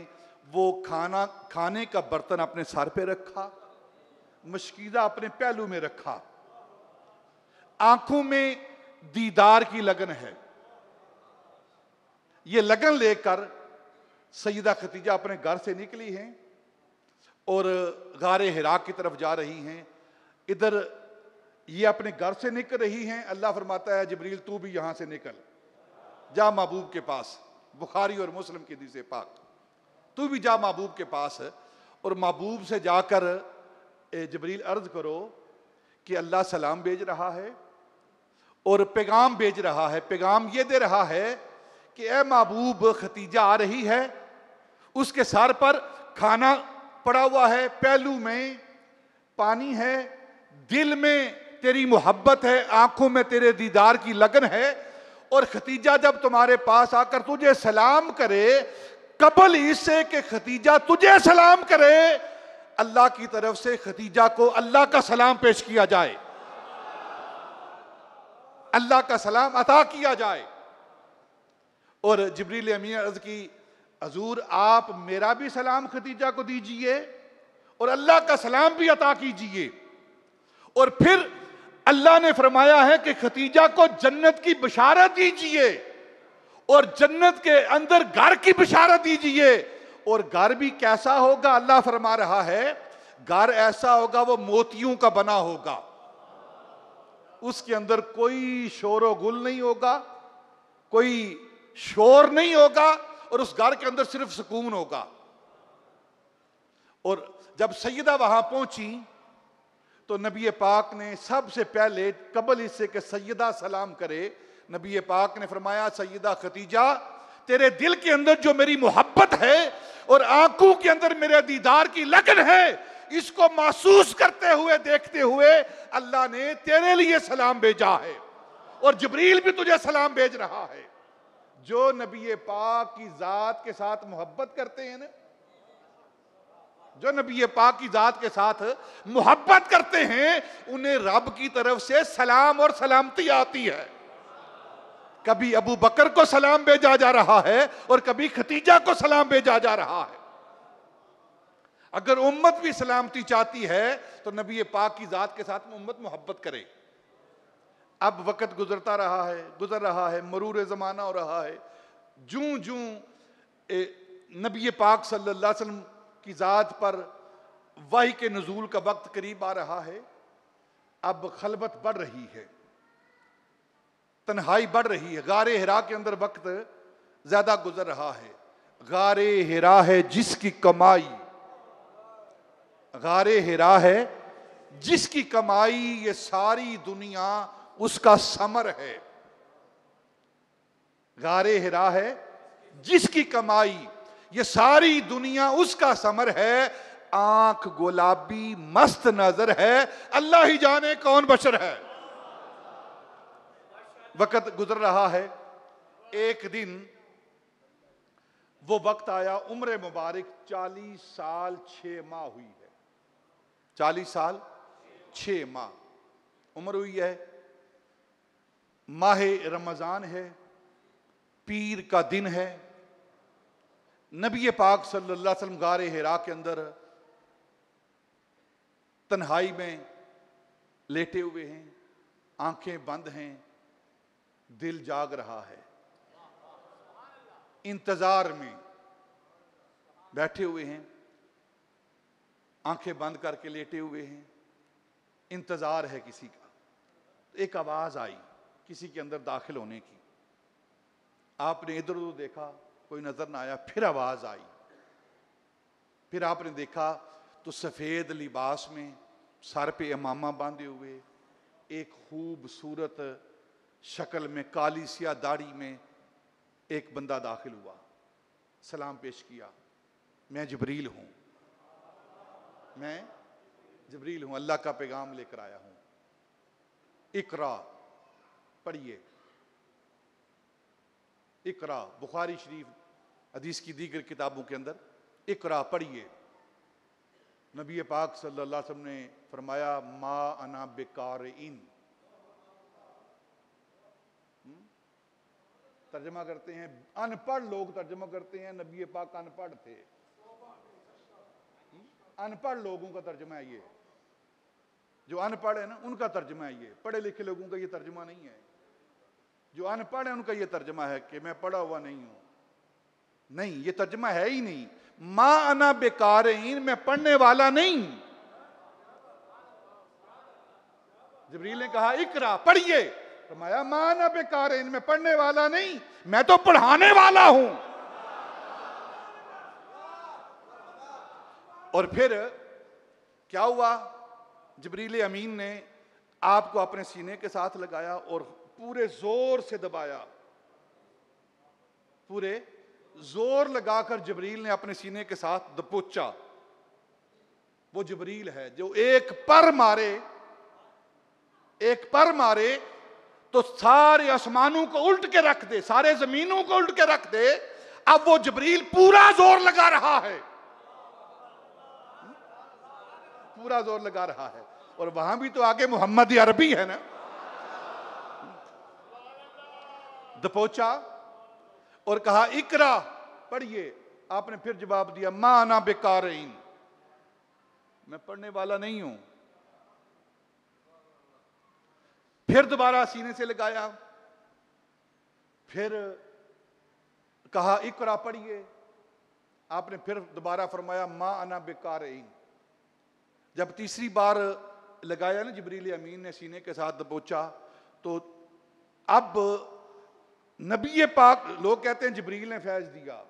वो खाने का बर्तन अपने सर पे रखा, मशकीज़ा अपने पहलू में रखा, आंखों में दीदार की लगन है। ये लगन लेकर सैयदा खतीजा अपने घर से निकली हैं और गारे हिरा की तरफ जा रही हैं। इधर ये अपने घर से निकल रही हैं, अल्लाह फरमाता है जिब्रील तू भी यहां से निकल, जा महबूब के पास। बुखारी और मुस्लिम की हदीस पाक, तू भी जा महबूब के पास है और महबूब से जाकर जिब्रील अर्ज करो कि अल्लाह सलाम भेज रहा है और पैगाम भेज रहा है। पैगाम ये दे रहा है कि ए महबूब, खतीजा आ रही है, उसके सर पर खाना पड़ा हुआ है, पहलू में पानी है, दिल में तेरी मोहब्बत है, आंखों में तेरे दीदार की लगन है, और खतीजा जब तुम्हारे पास आकर तुझे सलाम करे, कबल इससे कि खतीजा तुझे सलाम करे, अल्लाह की तरफ से खतीजा को अल्लाह का सलाम पेश किया जाए, अल्लाह का सलाम अता किया जाए। और जिब्रील अमीन अर्ज की, हजूर आप मेरा भी सलाम खतीजा को दीजिए और अल्लाह का सलाम भी अता कीजिए। और फिर अल्लाह ने फरमाया है कि खतीजा को जन्नत की बशारत दीजिए और जन्नत के अंदर घर की बशारत दीजिए। और घर भी कैसा होगा, अल्लाह फरमा रहा है घर ऐसा होगा वो मोतियों का बना होगा, उसके अंदर कोई शोर गुल नहीं होगा, कोई शोर नहीं होगा, और उस घर के अंदर सिर्फ सुकून होगा। और जब सैयदा वहां पहुंची तो नबी पाक ने सबसे पहले कबल इससे कि सैयदा सलाम करे, नबी पाक ने फरमाया सैयदा खतीजा, तेरे दिल के अंदर जो मेरी मोहब्बत है और आंखों के अंदर मेरे दीदार की लगन है, इसको महसूस करते हुए देखते हुए अल्लाह ने तेरे लिए सलाम भेजा है और जिब्रील भी तुझे सलाम भेज रहा है। जो नबी पाक की जात के साथ मोहब्बत करते हैं ना, जो नबी पाक की जात के साथ मोहब्बत करते हैं, उन्हें रब की तरफ से सलाम और सलामती आती है। कभी अबू बकर को सलाम भेजा जा रहा है और कभी खतीजा को सलाम भेजा जा रहा है। अगर उम्मत भी सलामती चाहती है तो नबी पाक की जात के साथ उम्मत मोहब्बत करे। अब वक्त गुजर रहा है, मरूर जमाना हो रहा है, जूं जूं नबी पाक सल्लल्लाहु अलैहि वसल्लम की जात पर वही के नुज़ूल का वक्त करीब आ रहा है। अब खलबत बढ़ रही है, तन्हाई बढ़ रही है, गारे हिरा के अंदर वक्त ज्यादा गुजर रहा है। गारे हिरा है जिसकी कमाई, गारे हिरा है जिसकी कमाई, ये सारी दुनिया उसका समर है। गारे हिरा है जिसकी कमाई, ये सारी दुनिया उसका समर है। आंख गुलाबी मस्त नजर है, अल्लाह ही जाने कौन बशर है। वक्त गुजर रहा है। एक दिन वो वक्त आया, उम्र मुबारक 40 साल 6 माह हुई है, 40 साल 6 माह उम्र हुई है। माह रमजान है, पीर का दिन है। नबी पाक सल्लल्लाहु अलैहि वसल्लम गारे हिरा के अंदर तन्हाई में लेटे हुए हैं, आंखें बंद हैं, दिल जाग रहा है, इंतजार में बैठे हुए हैं, आंखें बंद करके लेटे हुए हैं, इंतजार है किसी का। एक आवाज आई किसी के अंदर दाखिल होने की। आपने इधर उधर देखा, कोई नजर ना आया, फिर आवाज आई। फिर आपने देखा तो सफेद लिबास में, सर पे इमामा बांधे हुए, एक खूबसूरत शक्ल में, काली सिया दाढ़ी में एक बंदा दाखिल हुआ, सलाम पेश किया, मैं जिब्रील हूं, मैं जिब्रील हूं, अल्लाह का पैगाम लेकर आया हूं। इकरा पढ़िए, इकरा, बुखारी शरीफ हदीस की दीगर किताबों के अंदर इकरा पढ़िए। नबी पाक सल्लल्लाहु अलैहि वसल्लम ने फरमाया मा अना बेकारिन। तर्जमा करते हैं, अनपढ़ लोग तर्जमा करते हैं नबी पाक अनपढ़ थे। अनपढ़ लोगों का तर्जमा है ये, जो अनपढ़ है ना उनका तर्जमा है ये, पढ़े लिखे लोगों का ये तर्जमा नहीं है। जो अनपढ़ है उनका ये तर्जमा है कि मैं पढ़ा हुआ नहीं हूं। नहीं, ये तर्जमा है ही नहीं। मा अना बेकारिन, मैं पढ़ने वाला नहीं। जिब्रील ने कहा इकरा, पढ़िए। फरमाया मा अना बिकारिन, मैं पढ़ने वाला नहीं, मैं तो पढ़ाने वाला हूं। और फिर क्या हुआ, जिब्रील अमीन ने आपको अपने सीने के साथ लगाया और पूरे जोर से दबाया। पूरे जोर लगाकर जिब्रील ने अपने सीने के साथ दबोचा। वो जिब्रील है जो एक पर मारे तो सारे आसमानों को उल्ट के रख दे, सारे जमीनों को उल्ट के रख दे। अब वो जिब्रील पूरा जोर लगा रहा है, पूरा जोर लगा रहा है। और वहां भी तो आगे मोहम्मद अरबी है ना। दपोचा और कहा इकरा, पढ़िए। आपने फिर जवाब दिया मा अना बिकारिन, मैं पढ़ने वाला नहीं हूं। फिर दोबारा सीने से लगाया, फिर कहा इकरा, पढ़िए। आपने फिर दोबारा फरमाया मा अना बिकारिन। जब तीसरी बार लगाया ना जिब्रील अमीन ने सीने के साथ दबोचा, तो अब नबी पाक, लोग कहते हैं जिब्रील ने फैज दिया।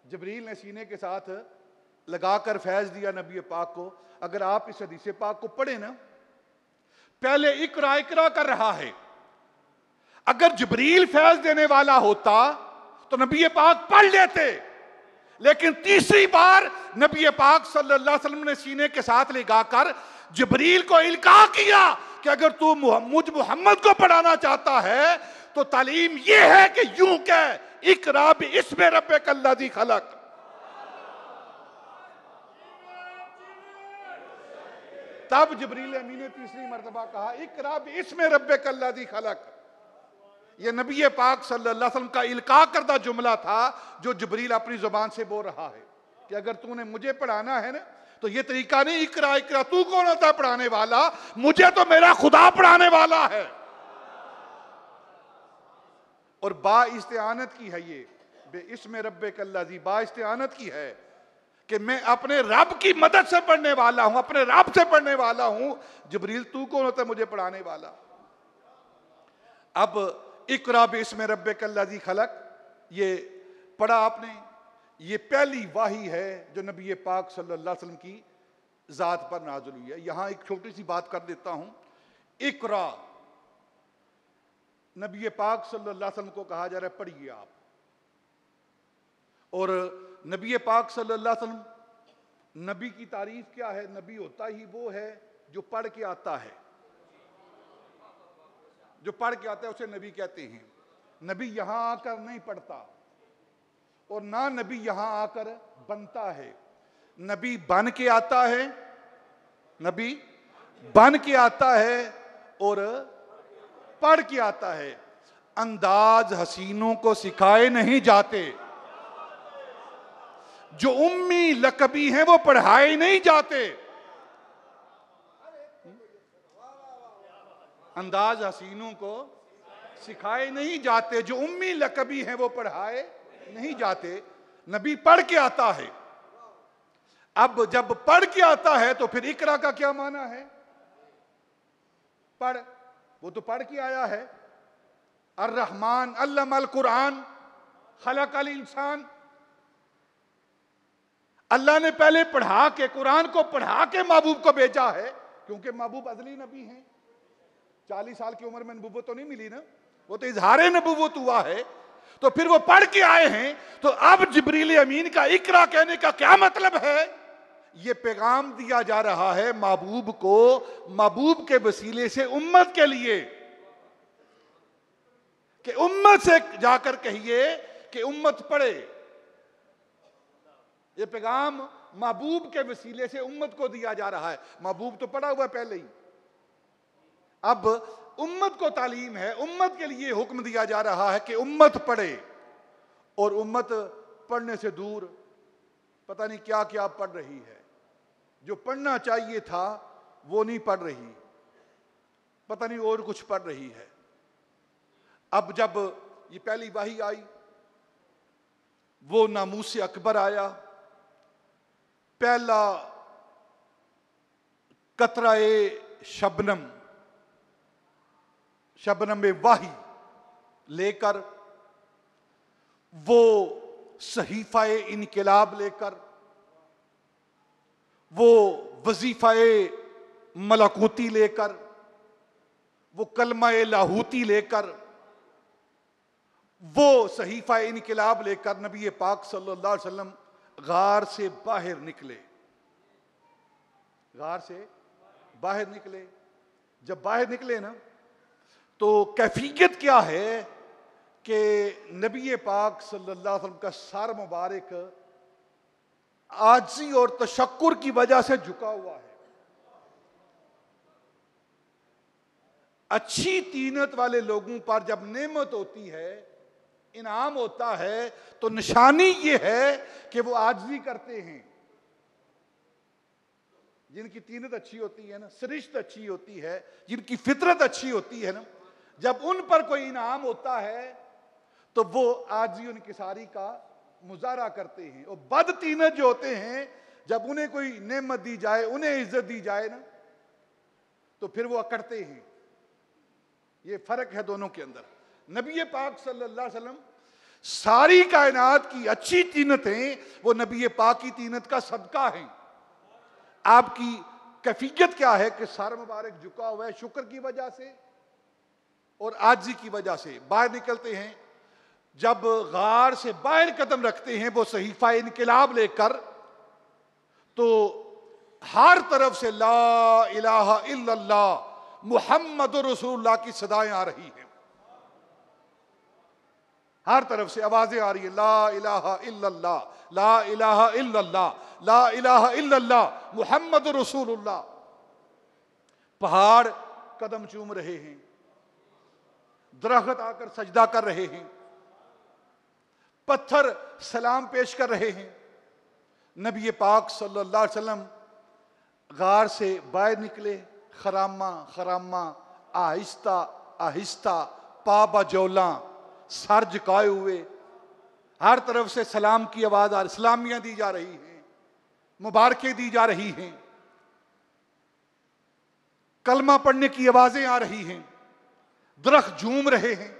जिब्रील ने सीने के साथ लगाकर फैज दिया नबी पाक को। अगर आप इस हदीस पाक को पढ़े ना, पहले इकरा इकरा कर रहा है। अगर जिब्रील फैज देने वाला होता तो नबी पाक पढ़ लेते, लेकिन तीसरी बार नबी पाक सल्लल्लाहु अलैहि वसल्लम ने सीने के साथ लगाकर जिब्रील को इल्का किया कि अगर तू मुझ मोहम्मद को पढ़ाना चाहता है तो तालीम यह है कि यूं कह इकरा बिस्मि रब्बिकल लज़ी खलक। तब जिब्रील अमीन ने तीसरी मर्तबा कहा इकरा बिस्मि रब्बिकल लज़ी खलक। यह नबी पाक सल्लल्लाहु अलैहि वसल्लम का इल्का करदा जुमला था जो जिब्रील अपनी जुबान से बोल रहा है कि अगर तूने मुझे पढ़ाना है ना तो यह तरीका नहीं इकरा इकरा, तू कौन होता है पढ़ाने वाला, मुझे तो मेरा खुदा पढ़ाने वाला है। और बा इस्तिआनत की है, ये बिस्मि रब्बिकल लज़ी बा इस्तिआनत की है कि मैं अपने रब की मदद से पढ़ने वाला हूं, अपने रब से पढ़ने वाला हूं। जिब्रील तू कौन होता है मुझे पढ़ाने वाला। अब इकरा बिस्मि रब्बिकल लज़ी खलक, ये पढ़ा आपने। ये पहली वाही है जो नबी पाक सल्लल्लाहु अलैहि वसल्लम की जात पर नाज़िल हुई है। यहां एक छोटी सी बात कर देता हूं। इकरा, नबी पाक सल्लल्लाहु अलैहि वसल्लम को कहा जा रहा है पढ़िए आप। और नबी पाक सल्लल्लाहु अलैहि वसल्लम, नबी की तारीफ क्या है, नबी होता ही वो है जो पढ़ के आता है। जो पढ़ के आता है उसे नबी कहते हैं। नबी यहां आकर नहीं पढ़ता और ना नबी यहां आकर बनता है। नबी बन के आता है, नबी बन के आता है और पढ़ के आता है। अंदाज हसीनों को सिखाए नहीं जाते, जो उम्मी लकबी हैं वो पढ़ाए नहीं जाते। अंदाज हसीनों को सिखाए नहीं जाते, जो उम्मी लकबी हैं वो पढ़ाए नहीं जाते। नबी पढ़ के आता है। अब जब पढ़ के आता है तो फिर इकरा का क्या माना है, पढ़, वो तो पढ़ के आया है। अर्रहमान अल्लमल कुरान खलकल इंसान, अल्लाह ने पहले पढ़ा के, कुरान को पढ़ा के महबूब को भेजा है, क्योंकि महबूब अजली नबी हैं। 40 साल की उम्र में नबूवत तो नहीं मिली ना, वो तो इजहारे नबूवत हुआ है। तो फिर वो पढ़ के आए हैं। तो अब जिब्रील अमीन का इकरा कहने का क्या मतलब है, ये पैगाम दिया जा रहा है महबूब को, महबूब के वसीले से उम्मत के लिए, कि उम्मत से जाकर कहिए कि उम्मत पढ़े। ये पैगाम महबूब के वसीले से उम्मत को दिया जा रहा है। महबूब तो पढ़ा हुआ पहले ही, अब उम्मत को तालीम है, उम्मत के लिए हुक्म दिया जा रहा है कि उम्मत पढ़े। और उम्मत पढ़ने से दूर पता नहीं क्या क्या पढ़ रही है। जो पढ़ना चाहिए था वो नहीं पढ़ रही, पता नहीं और कुछ पढ़ रही है। अब जब ये पहली वाही आई, वो नामूस अकबर आया, पहला कतराए शबनम, शबनम में वाही लेकर, वो सहीफाए इनकलाब लेकर, वो वजीफाए मलकूती लेकर, वो कलमाए लाहूती लेकर, वो सहीफा इनकलाब लेकर नबी पाक सल्लल्लाहु अलैहि वसल्लम गार से बाहर निकले। गार से बाहर निकले। जब बाहर निकले ना, तो कैफियत क्या है कि नबी पाक सल्लल्लाहु अलैहि वसल्लम का सर मुबारक आजी और तशक्कुर की वजह से झुका हुआ है। अच्छी तीनत वाले लोगों पर जब नेमत होती है, इनाम होता है, तो निशानी ये है कि वो आजिज़ी करते हैं। जिनकी तीनत अच्छी होती है ना, सरिश्त अच्छी होती है, जिनकी फितरत अच्छी होती है ना, जब उन पर कोई इनाम होता है तो वो आजिज़ी इंकिसारी का मुजाहरा करते हैं। और बद तीनत जो होते हैं, जब उन्हें कोई नेमत दी जाए, उन्हें इज्जत दी जाए ना, तो फिर वो अकड़ते हैं। ये फर्क है दोनों के अंदर। नबी पाक सल्लल्लाहु अलैहि वसल्लम सारी कायनात की अच्छी तीनतें वो नबी पाक की तीनत का सदका हैं। आपकी कैफियत क्या है कि सर मुबारक झुका हुआ है शुक्र की वजह से और आजिज़ी की वजह से। बाहर निकलते हैं, जब गार से बाहर कदम रखते हैं वो सहीफा इनकलाब लेकर, तो हर तरफ से ला इलाहा इल्लल्लाह मुहम्मद रसूलुल्लाह की सदाएं आ रही हैं। हर तरफ से आवाजें आ रही है, ला इलाहा इल्लल्लाह, ला इलाहा इल्लल्लाह, ला इलाहा इल्लल्लाह मुहम्मद रसूलुल्लाह। पहाड़ कदम चूम रहे हैं, दरख्त आकर सजदा कर रहे हैं, पत्थर सलाम पेश कर रहे हैं। नबी पाक सल्लल्लाहु अलैहि वसल्लम गार से बाहर निकले, खरामा खरामा, आहिस्ता आहिस्ता, पाबा जौला, सर झुकाए हुए। हर तरफ से सलाम की आवाज आ रही, सलामियां दी जा रही हैं, मुबारकें दी जा रही हैं, कलमा पढ़ने की आवाजें आ रही हैं, दरख्त झूम रहे हैं।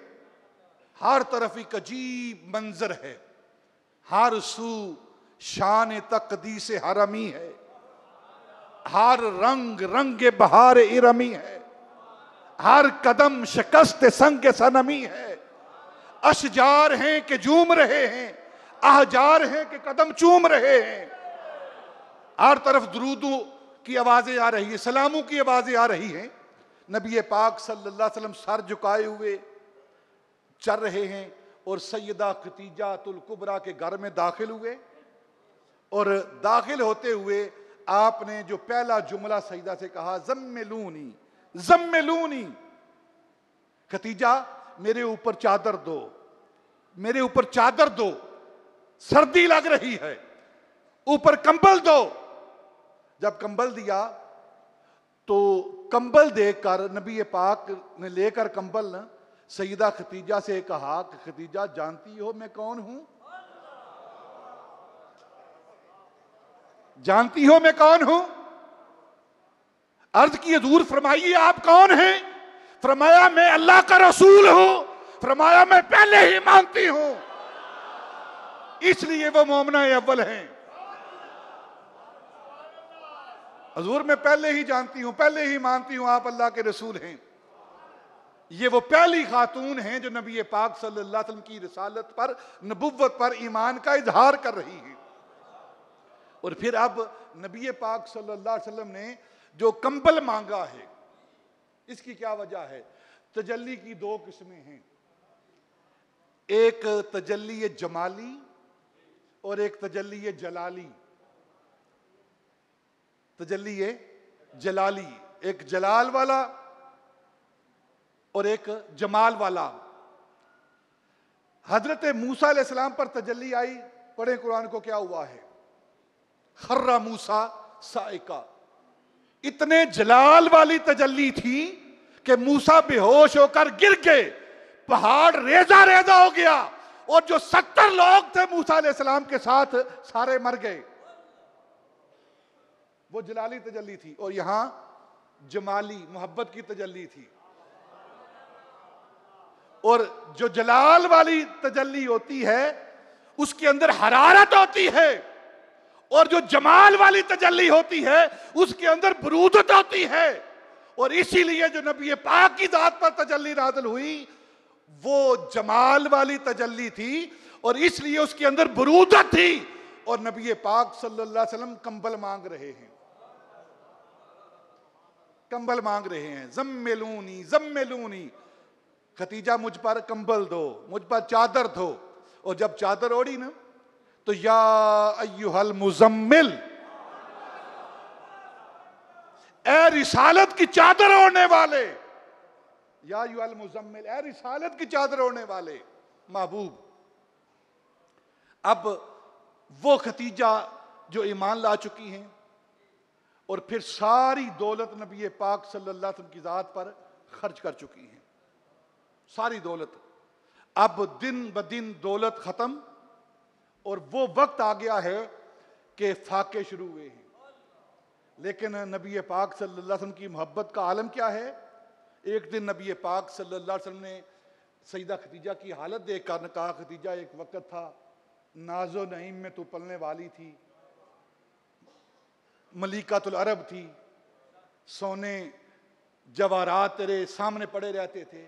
हर तरफ एक अजीब मंजर है। हर सू शान तकदीस हरमी है, हर रंग रंग बहार इरमी है, हर कदम शिकस्त संग सनमी है। अशजार हैं कि झूम रहे हैं, आहजार हैं कि कदम चूम रहे हैं। हर तरफ दुरूदों की आवाजें आ रही है, सलामों की आवाजें आ रही हैं। नबी पाक सल्लल्लाहु अलैहि वसल्लम सर झुकाए हुए चल रहे हैं और सैयदा खदीजातुल कुबरा के घर में दाखिल हुए। और दाखिल होते हुए आपने जो पहला जुमला सईदा से कहा, ज़म्मिलूनी ज़म्मिलूनी, खदीजा मेरे ऊपर चादर दो, मेरे ऊपर चादर दो, सर्दी लग रही है, ऊपर कंबल दो। जब कंबल दिया तो कंबल देकर नबी पाक ने लेकर कंबल न सईदा खदीजा से कहा कि खदीजा जानती हो मैं कौन हूं? जानती हो मैं कौन हूं? अर्ज की हजूर फरमाइए आप कौन हैं? फरमाया मैं अल्लाह का रसूल हूं। फरमाया मैं पहले ही मानती हूं, इसलिए वो मोमना अव्वल हैं। हजूर मैं पहले ही जानती हूं, पहले ही मानती हूं आप अल्लाह के रसूल हैं। ये वो पहली खातून हैं जो नबी पाक सल्लल्लाहु अलैहि वसल्लम की रिसालत पर, नबुव्वत पर ईमान का इजहार कर रही हैं। और फिर अब नबी पाक सल्लल्लाहु अलैहि वसल्लम ने जो कंबल मांगा है, इसकी क्या वजह है? तजल्ली की दो किस्में हैं, एक तजल्ली जमाली और एक तजल्ली जलाली। तजल्ली जलाली एक जलाल वाला और एक जमाल वाला। हजरत मूसा अलैहिस्सलाम पर तजल्ली आई, पढ़े कुरान को, क्या हुआ है? खर्रा मूसा साइका। इतने जलाल वाली तजल्ली थी कि मूसा बेहोश होकर गिर गए, पहाड़ रेजा रेजा हो गया और जो 70 लोग थे मूसा अलैहिस्सलाम के साथ सारे मर गए। वो जलाली तजल्ली थी, और यहां जमाली मोहब्बत की तजल्ली थी। और जो जलाल वाली तजल्ली होती है उसके अंदर हरारत होती है, और जो जमाल वाली तजल्ली होती है उसके अंदर बरूदत होती है। और इसीलिए जो नबी पाक की जात पर तजल्ली नाज़िल हुई वो जमाल वाली तजल्ली थी, और इसलिए उसके अंदर बरूदत थी। और नबी पाक सल्लल्लाहु अलैहि वसल्लम कंबल मांग रहे हैं, कंबल मांग रहे हैं, जम्मिलूनी जम्मिलूनी, खतीजा मुझ पर कंबल दो, मुझ पर चादर दो। और जब चादर ओढ़ी ना तो या अय्युहल मुजम्मिल, ए रिसालत की चादर ओढ़ने वाले, या अय्युहल मुजम्मिल, ए रिसालत की चादर ओढ़ने वाले महबूब। अब वो खतीजा जो ईमान ला चुकी हैं और फिर सारी दौलत नबी पाक सल्लल्लाहु अलैहि वसल्लम की जात पर खर्च कर चुकी हैं, सारी दौलत। अब दिन ब दिन दौलत खत्म, और वो वक्त आ गया है कि फाके शुरू हुए हैं। लेकिन नबी पाक सल्लल्लाहु अलैहि वसल्लम की मोहब्बत का आलम क्या है। एक दिन नबी पाक सल्लल्लाहु अलैहि वसल्लम ने सईदा खतीजा की हालत देख कर कहा, खतीजा एक वक्त था नाजो नईम में तू पलने वाली थी, मलिकातुल अरब थी, सोने जवाहरात तेरे सामने पड़े रहते थे,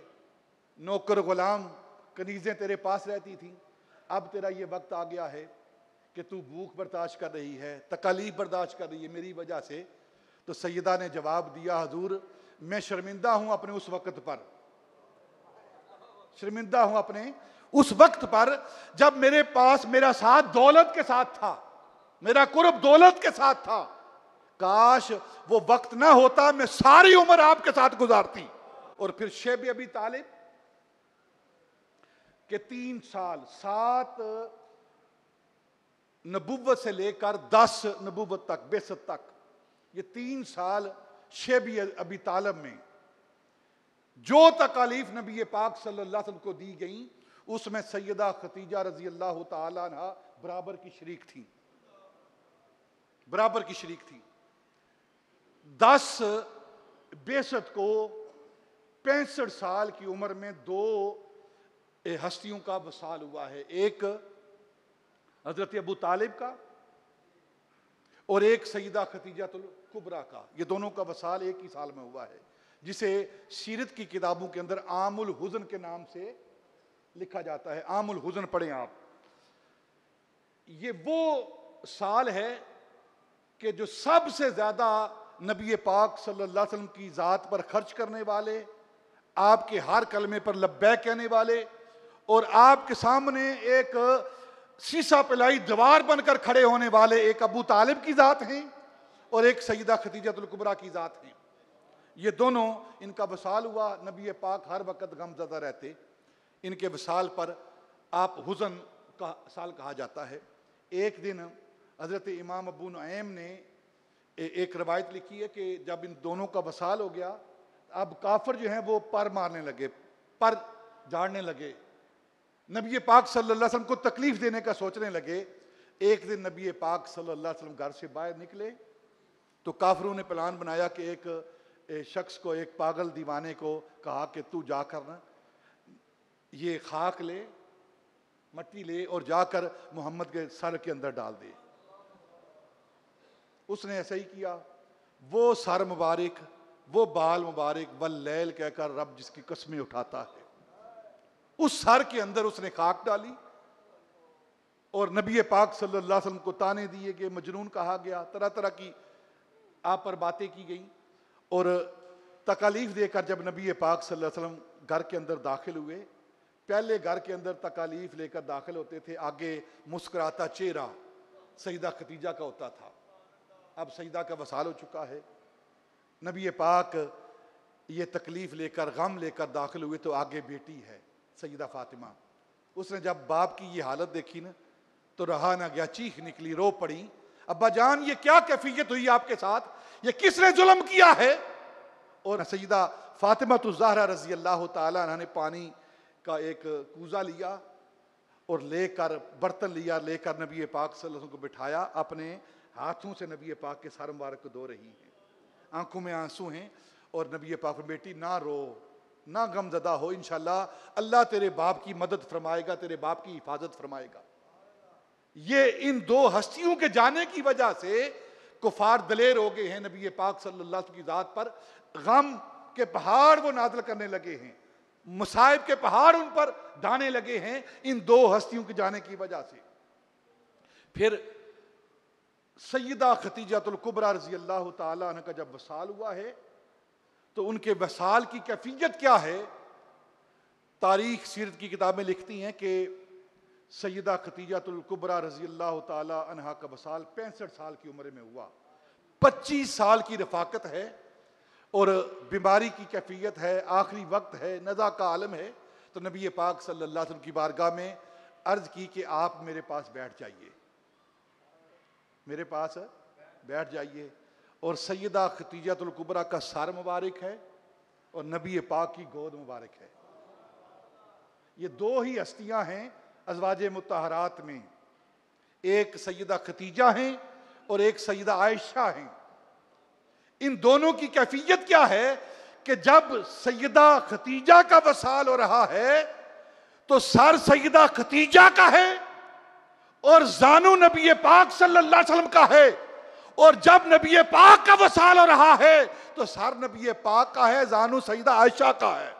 नौकर गुलाम कनीजें तेरे पास रहती थी। अब तेरा ये वक्त आ गया है कि तू भूख बर्दाश्त कर रही है, तकालीफ बर्दाश्त कर रही है मेरी वजह से। तो सैयदा ने जवाब दिया, हजूर मैं शर्मिंदा हूं अपने उस वक्त पर, शर्मिंदा हूं अपने उस वक्त पर जब मेरे पास मेरा साथ दौलत के साथ था, मेरा कुर्ब दौलत के साथ था। काश वो वक्त ना होता, मैं सारी उम्र आपके साथ गुजारती। और फिर शेब अबी तालिब के 3 साल, 7 नबुव्वत से लेकर 10 नबुव्वत तक, बेसत तक, ये 3 साल शेब अबी तालिब में जो तकालीफ नबी पाक सल्लल्लाहु अलैहि वसल्लम को दी गई उसमें सैयदा खतीजा रजी अल्लाह तआला अन्हा बराबर की शरीक थी, बराबर की शरीक थी। 10 बेसत को 65 साल की उम्र में 2 हस्तियों का वसाल हुआ है, एक हजरत अबू तालिब का और एक सईदा खतीजातुल कुबरा का। ये दोनों का वसाल एक ही साल में हुआ है, जिसे सीरत की किताबों के अंदर आमुल हुज़न के नाम से लिखा जाता है। आमुल हुज़न पढ़ें आप। ये वो साल है कि जो सबसे ज्यादा नबी पाक सल्लल्लाहु अलैहि वसल्लम की जात पर खर्च करने वाले, आपके हर कलमे पर लब्बैक कहने वाले, और आपके सामने एक शीशा पिलाई दीवार बनकर खड़े होने वाले एक अबू तालिब की जात हैं और एक सईदा खतीजतुल कुबरा की जात हैं। ये दोनों, इनका वसाल हुआ। नबी पाक हर वक्त गमज़दा रहते। इनके वसाल पर आप हुज़न का साल कहा जाता है। एक दिन हज़रत इमाम अबू नुऐम ने एक रवायत लिखी है कि जब इन दोनों का वसाल हो गया, अब काफिर जो हैं वो पर मारने लगे, पर झाड़ने लगे, नबी पाक सल्लल्लाहु अलैहि वसल्लम को तकलीफ देने का सोचने लगे। एक दिन नबी पाक सल्लल्लाहु अलैहि वसल्लम घर से बाहर निकले तो काफिरों ने प्लान बनाया कि एक शख्स को, एक पागल दीवाने को कहा कि तू जाकर ना ये खाक ले, मट्टी ले और जाकर मोहम्मद के सर के अंदर डाल दे। उसने ऐसा ही किया। वो सर मुबारक, वो बाल मुबारक, वल्लैल कहकर रब जिसकी कसमें उठाता है, उस सर के अंदर उसने खाक डाली और नबी पाक सल्लल्लाहु अलैहि वसल्लम को ताने दिए गए, मजनून कहा गया, तरह तरह की आप पर बातें की गई। और तकालीफ देकर जब नबी पाक सल्लल्लाहु अलैहि वसल्लम घर के अंदर दाखिल हुए, पहले घर के अंदर तकालीफ लेकर दाखिल होते थे, आगे मुस्कुराता चेहरा सईदा खतीजा का होता था। अब सईदा का वसाल हो चुका है। नबी पाक ये तकलीफ लेकर, गम लेकर दाखिल हुए तो आगे बेटी है सईदा फातिमा। उसने जब बाप की ये हालत देखी ना तो रहा ना गया, चीख निकली, रो पड़ी, अब्बा जान ये क्या कैफियत हुई आपके साथ, ये किसने जुल्म किया है। और सईदा फातिमा तो ज़हरा रजी अल्लाह तआला अन्हा ने पानी का एक कूजा लिया और लेकर, बर्तन लिया, लेकर नबी पाक सल्लल्लाहु अलैहि वसल्लम को बिठाया, अपने हाथों से नबी पाक के सर मुबारक को धो रही हैं, आंखों में आंसू हैं, और नबी पाक बेटी ना रो, ना गमजदा हो, इंशाल्लाह अल्लाह तेरे बाप की मदद फरमाएगा, तेरे बाप की हिफाजत फरमाएगा। ये इन दो हस्तियों के जाने की वजह से कुफार दलेर हो गए हैं, नबी पाक सल्लल्लाहु अलैहि वसल्लम की जात पर गम के पहाड़ वो नाज़िल करने लगे हैं, मुसाइब के पहाड़ उन पर ढाने लगे हैं, इन दो हस्तियों के जाने की वजह से। फिर सैयदा खतीजतुल कुबरा रज़ी अल्लाह ताला अन्हा का जब वसाल हुआ है तो उनके वसाल की कैफियत क्या है, तारीख सीरत की किताबें लिखती हैं कि सैयदा खतीजतुल कुबरा रज़ी अल्लाह ताला अन्हा का वसाल 65 साल की उम्र में हुआ। 25 साल की रफाकत है और बीमारी की कैफियत है, आखिरी वक्त है, नज़ा का आलम है। तो नबी पाक सल्लल्लाहु अलैहि वसल्लम की बारगाह में अर्ज़ की कि आप मेरे पास बैठ जाइए, मेरे पास बैठ जाइए। और सैयदा खतीजतुल कुबरा का सर मुबारक है और नबी पाक की गोद मुबारक है। ये दो ही हस्तियां हैं अज़वाजे मुत्तहरात में, एक सैयदा खतीजा हैं और एक सैयदा आयशा हैं। इन दोनों की कैफियत क्या है कि जब सैयदा खतीजा का वसाल हो रहा है तो सर सैयदा खतीजा का है और जानू नबी पाक सल्लल्लाहु अलैहि वसल्लम का है, और जब नबी पाक का वसाल हो रहा है तो सर नबी पाक का है, जानू सैयदा आयशा का है।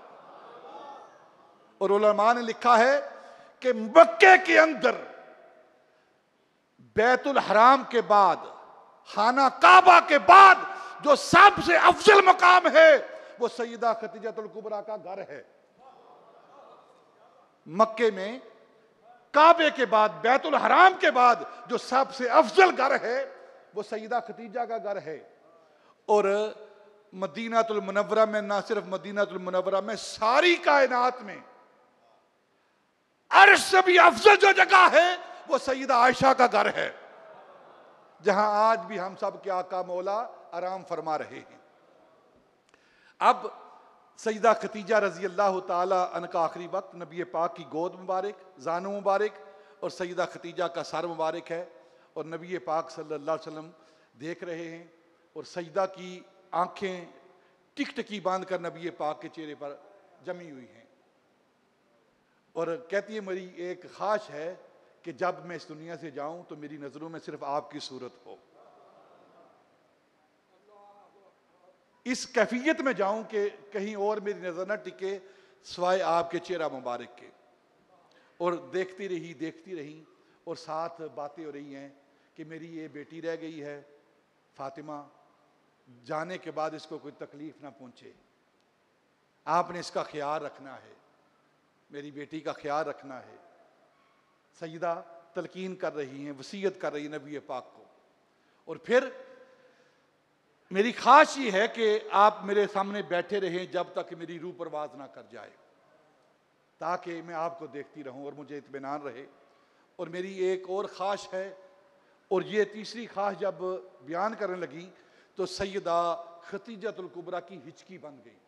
और उलमा ने लिखा है कि मक्के के अंदर बैतुल हराम के बाद, खाना काबा के बाद जो सबसे अफजल मकाम है वो सैयदा खतीजतुल कुबरा का घर है। मक्के में काबे के बाद, बैतुल हराम के बाद जो सबसे अफजल घर है वो सैयदा खतीजा का घर है। और मदीनातुल मुनव्वरा में, ना सिर्फ मदीनातुल मुनव्वरा में, सारी कायनात में अर्श से भी अफजल जो जगह है वो सैयदा आयशा का घर है, जहां आज भी हम सब के आका मौला आराम फरमा रहे हैं। अब सैयदा खतीजा रजी अल्लाह ताला अन्हा का आखिरी वक्त, नबी पाक की गोद मुबारक, जानू मुबारक और सैयदा खतीजा का सर मुबारक है, और नबी पाक सल्लल्लाहु अलैहि वसल्लम देख रहे हैं और सैयदा की आंखें टिकटकी बांध कर नबी पाक के चेहरे पर जमी हुई हैं। और कहती है मेरी एक ख्वाहिश है कि जब मैं इस दुनिया से जाऊं तो मेरी नजरों में सिर्फ आपकी सूरत हो, इस कैफियत में जाऊं कि कहीं और मेरी नजर न टिके सिवाय आपके चेहरा मुबारक के। और देखती रही और साथ बातें हो रही हैं कि मेरी ये बेटी रह गई है फातिमा, जाने के बाद इसको कोई तकलीफ ना पहुंचे, आपने इसका ख्याल रखना है, मेरी बेटी का ख्याल रखना है। सैयदा तलकीन कर रही हैं, वसीयत कर रही है नबी पाक को। और फिर मेरी ख्वाहिश ये है कि आप मेरे सामने बैठे रहें जब तक मेरी रूह परवाज ना कर जाए, ताकि मैं आपको देखती रहूं और मुझे इत्मीनान रहे। और मेरी एक और ख्वाहिश है, और ये तीसरी ख्वाहिश जब बयान करने लगी तो सैयदा खतीजतुल कुबरा की हिचकी बन गई,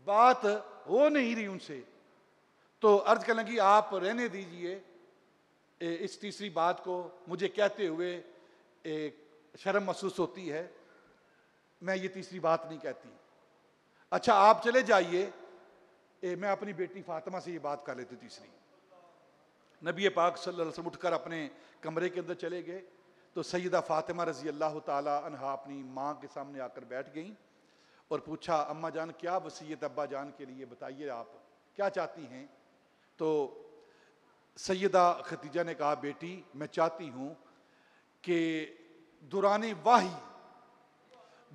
बात हो नहीं रही उनसे। तो अर्ज करने लगी आप रहने दीजिए इस तीसरी बात को, मुझे कहते हुए एक शर्म महसूस होती है, मैं ये तीसरी बात नहीं कहती। अच्छा आप चले जाइए, मैं अपनी बेटी फातिमा से ये बात कर लेती। तीसरी, नबी पाक सल्लल्लाहु अलैहि वसल्लम उठकर अपने कमरे के अंदर चले गए तो सैयदा फातिमा रजी अल्लाह ताला अन्हा अपनी माँ के सामने आकर बैठ गईं और पूछा अम्मा जान क्या वसीयत अब्बा जान के लिए, बताइए आप क्या चाहती हैं। तो सैयदा खतीजा ने कहा बेटी मैं चाहती हूँ कि दुराने वाही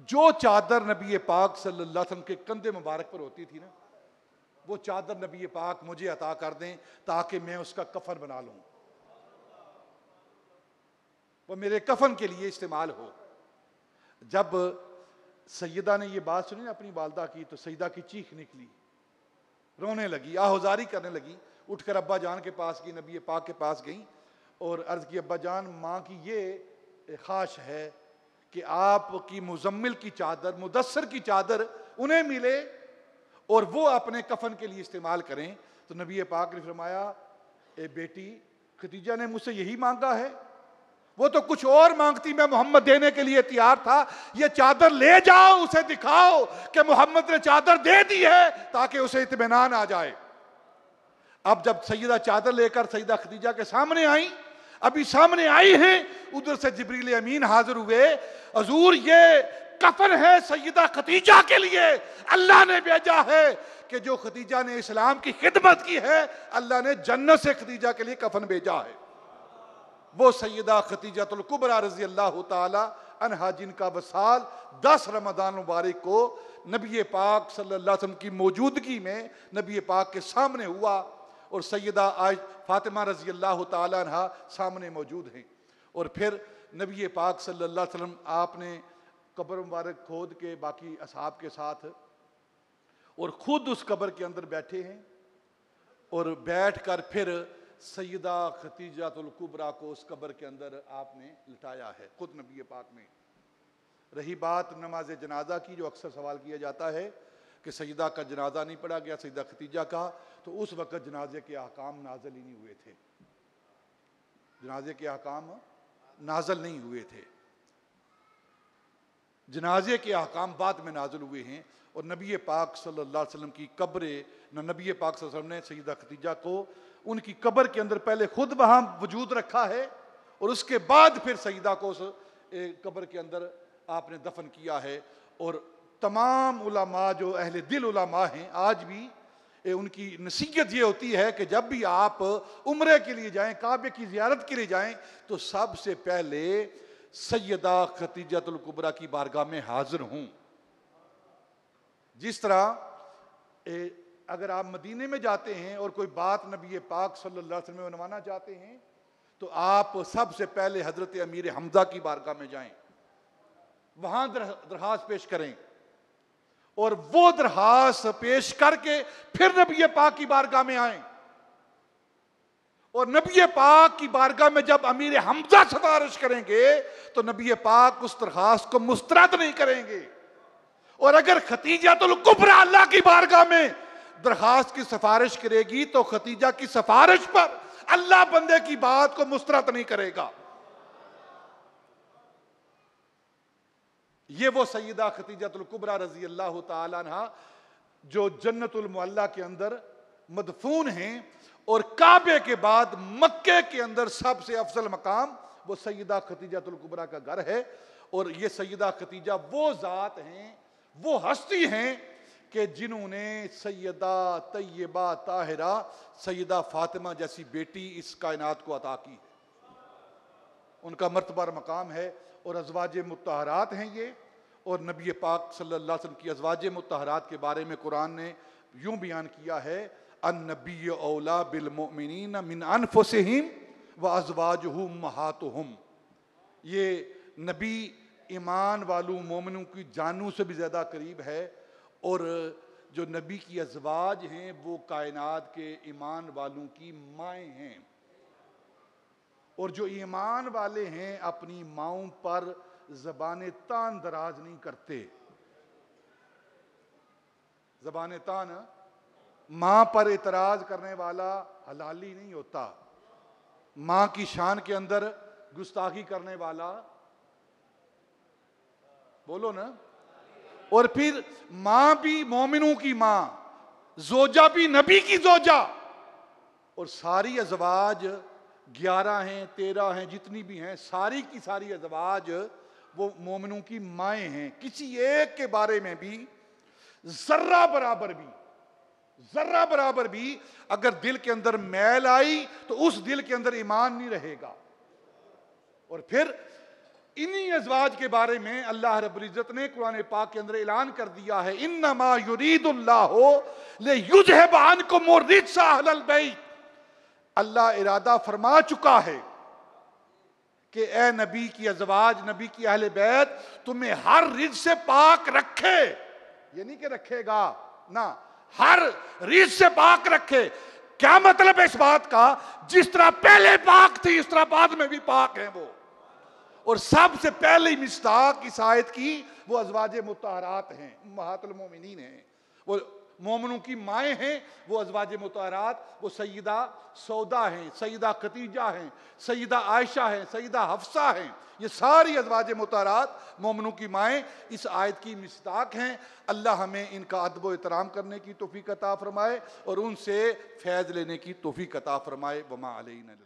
जो चादर नबी पाक सल्लल्लाहु अलैहि वसल्लम के कंधे मुबारक पर होती थी ना, वो चादर नबी पाक मुझे अता कर दें ताकि मैं उसका कफन बना लूं, वो मेरे कफन के लिए इस्तेमाल हो। जब सैयदा ने ये बात सुनी अपनी वालदा की तो सैयदा की चीख निकली, रोने लगी, आहुजारी करने लगी, उठकर अब्बा जान के पास गई, नबी पाक के पास गई और अर्ज की अब्बा जान माँ की ये ख्वाहिश है कि आपकी मुजम्मिल की चादर, मुदस्सर की चादर उन्हें मिले और वो अपने कफन के लिए इस्तेमाल करें। तो नबी पाक ने फरमाया ए बेटी खतीजा ने मुझसे यही मांगा है, वो तो कुछ और मांगती, मैं मोहम्मद देने के लिए तैयार था, ये चादर ले जाओ, उसे दिखाओ कि मोहम्मद ने चादर दे दी है, ताकि उसे इत्मीनान आ जाए। अब जब सैयदा चादर लेकर सैयदा खदीजा के सामने आई, अभी सामने आई हैं, उधर से जिब्रील अमीन हाजिर हुए, हजूर ये कफन है सैयदा खदीजा के लिए, अल्लाह ने भेजा है कि जो खदीजा ने इस्लाम की खिदमत की है, अल्लाह ने जन्नत से खदीजा के लिए कफन भेजा है। वो सैयदा खदीजतुल कुबरा रजी अल्लाह ताला अन्हा, जिनका वसाल 10 रमज़ान मुबारक को नबी पाक सल्लल्लाहु अलैहि वसल्लम की मौजूदगी में नबी पाक के सामने हुआ, और सैयदा आज फातिमा रजी अल्लाह ताला अन्हा सामने मौजूद हैं। और फिर नबी पाक सल्लल्लाहु अलैहि वसल्लम आपने कब्र मुबारक खोद के बाकी असहाब के साथ और ख़ुद उस कब्र के अंदर बैठे हैं, और बैठ कर फिर सैयदा खदीजतुल कुबरा को उस कब्र के अंदर आपने लिटाया है खुद नबी पाक ने। रही बात नमाज जनाजा की, जो अक्सर सवाल किया जाता है कि सैयदा का जनाजा नहीं पढ़ा गया सैयदा खदीजा का, तो उस वक़्त जनाजे के अहकाम नाजल ही नहीं हुए थे, जनाजे के अहकाम नाजल नहीं हुए थे, जनाजे के अहकाम बाद में नाजल हुए हैं। और नबी पाक सल्लल्लाहु अलैहि वसल्लम की कब्र, नबी पाक सल्लल्लाहु अलैहि वसल्लम ने सैयदा खदीजा को उनकी कब्र के अंदर पहले खुद वहाँ वजूद रखा है, और उसके बाद फिर सैयदा को उस कब्र के अंदर आपने दफन किया है। और तमाम उलमा जो अहले दिल उलमा हैं, आज भी उनकी नसीहत ये होती है कि जब भी आप उम्रे के लिए जाएं, काबे की ज़ियारत के लिए जाएं, तो सबसे पहले सैयदा खदीजतुल कुबरा की बारगाह में हाजिर हों। जिस तरह अगर आप मदीने में जाते हैं और कोई बात नबी पाक सल्लल्लाहु अलैहि वसल्लम में मनवाना चाहते हैं, तो आप सबसे पहले हजरत अमीर हमजा की बारगाह में जाएं, वहां दरखास्त पेश करें, और वो दरखास्त पेश करके फिर नबी पाक की बारगाह में आए। और नबी पाक की बारगाह में जब अमीर हमजा सिफारिश करेंगे, तो नबी पाक उस दरखास्त को मुस्तरद नहीं करेंगे। और अगर खदीजतुल कुबरा अल्लाह की बारगाह में दरखास्त की सिफारिश करेगी, तो खदीजा की सिफारिश पर अल्लाह बंदे की बात को मुस्तरद नहीं करेगा। ये वो सैयदा खदीजतुल कुबरा रजी अल्लाह ताला अन्हा जो जन्नतुल मुअल्ला के अंदर मदफून हैं, और काबे के बाद मक्के के अंदर सबसे अफजल मकाम वो सैयदा खदीजतुल कुबरा का घर है। और ये सैयदा खदीजा वो जात हैं, वो हस्ती हैं कि जिन्होंने सैयदा तैयबा ताहिरा सैयदा फातिमा जैसी बेटी इस कायनात को अता की, उनका मर्तबा मकाम है। और अज़वाज मुत्तहरात हैं ये। और नबी पाक सल्लल्लाहु अलैहि वसल्लम की अज़वाज मुत्तहरात के बारे में कुरान ने यूं बयान किया है, अन्नबी औला बिल मोमिनीन मिन अनफुसिहिम व अज़वाजुहु उम्महातुहुम। ये नबी ईमान वालों मोमिनों की जानों से भी ज़्यादा करीब है, और जो नबी की अज़वाज हैं वो कायनात के ईमान वालों की माएँ हैं। और जो ईमान वाले हैं अपनी माओं पर ज़बान तान दराज नहीं करते। ज़बान तान, माँ पर इतराज़ करने वाला हलाली नहीं होता, माँ की शान के अंदर गुस्ताखी करने वाला, बोलो ना। और फिर माँ भी मोमिनों की माँ, जोजा भी नबी की जोजा, और सारी अज़वाज 11 हैं 13 हैं जितनी भी हैं, सारी की सारी अज़वाज वो मोमिनों की माएँ हैं। किसी एक के बारे में भी जर्रा बराबर भी अगर दिल के अंदर मैल आई, तो उस दिल के अंदर ईमान नहीं रहेगा। और फिर इन्हीं अज़वाज के बारे में अल्लाह रब्बुल इज़्ज़त ने कुरान पाक के अंदर ऐलान कर दिया है, इन्नमा युरीदुल्लाहु लियुज़हिब अन्कुम रिज्सा अहलल बैत। अल्लाह इरादा फरमा चुका है कि ए नबी की अज़वाज, नबी की अहले बैत, तुम्हें हर रिज से पाक रखे। ये नहीं कि रखेगा ना, हर रिज से पाक रखे। क्या मतलब है इस बात का? जिस तरह पहले पाक थी, इस तरह बाद में भी पाक है वो। और सबसे पहले मिस्ताक इस आयत की वो अज़वाज मुत्तहरात हैं, उम्महातुल मोमिनीन हैं। वो मोमिनों की माएँ हैं वो अज़वाज मुतहरात, वो सैयदा सौदा हैं, सैयदा खतीजा हैं, सैयदा आयशा हैं, सैयदा हफ्सा हैं। ये सारी अज़वाज मुतहरात मोमिनों की माएँ इस आयत की मिस्दाक हैं। अल्लाह हमें इनका अदब व एहतराम करने की तौफीक अता फरमाए और उनसे फैज़ लेने की तौफीक अता फरमाए। वमा अलैना।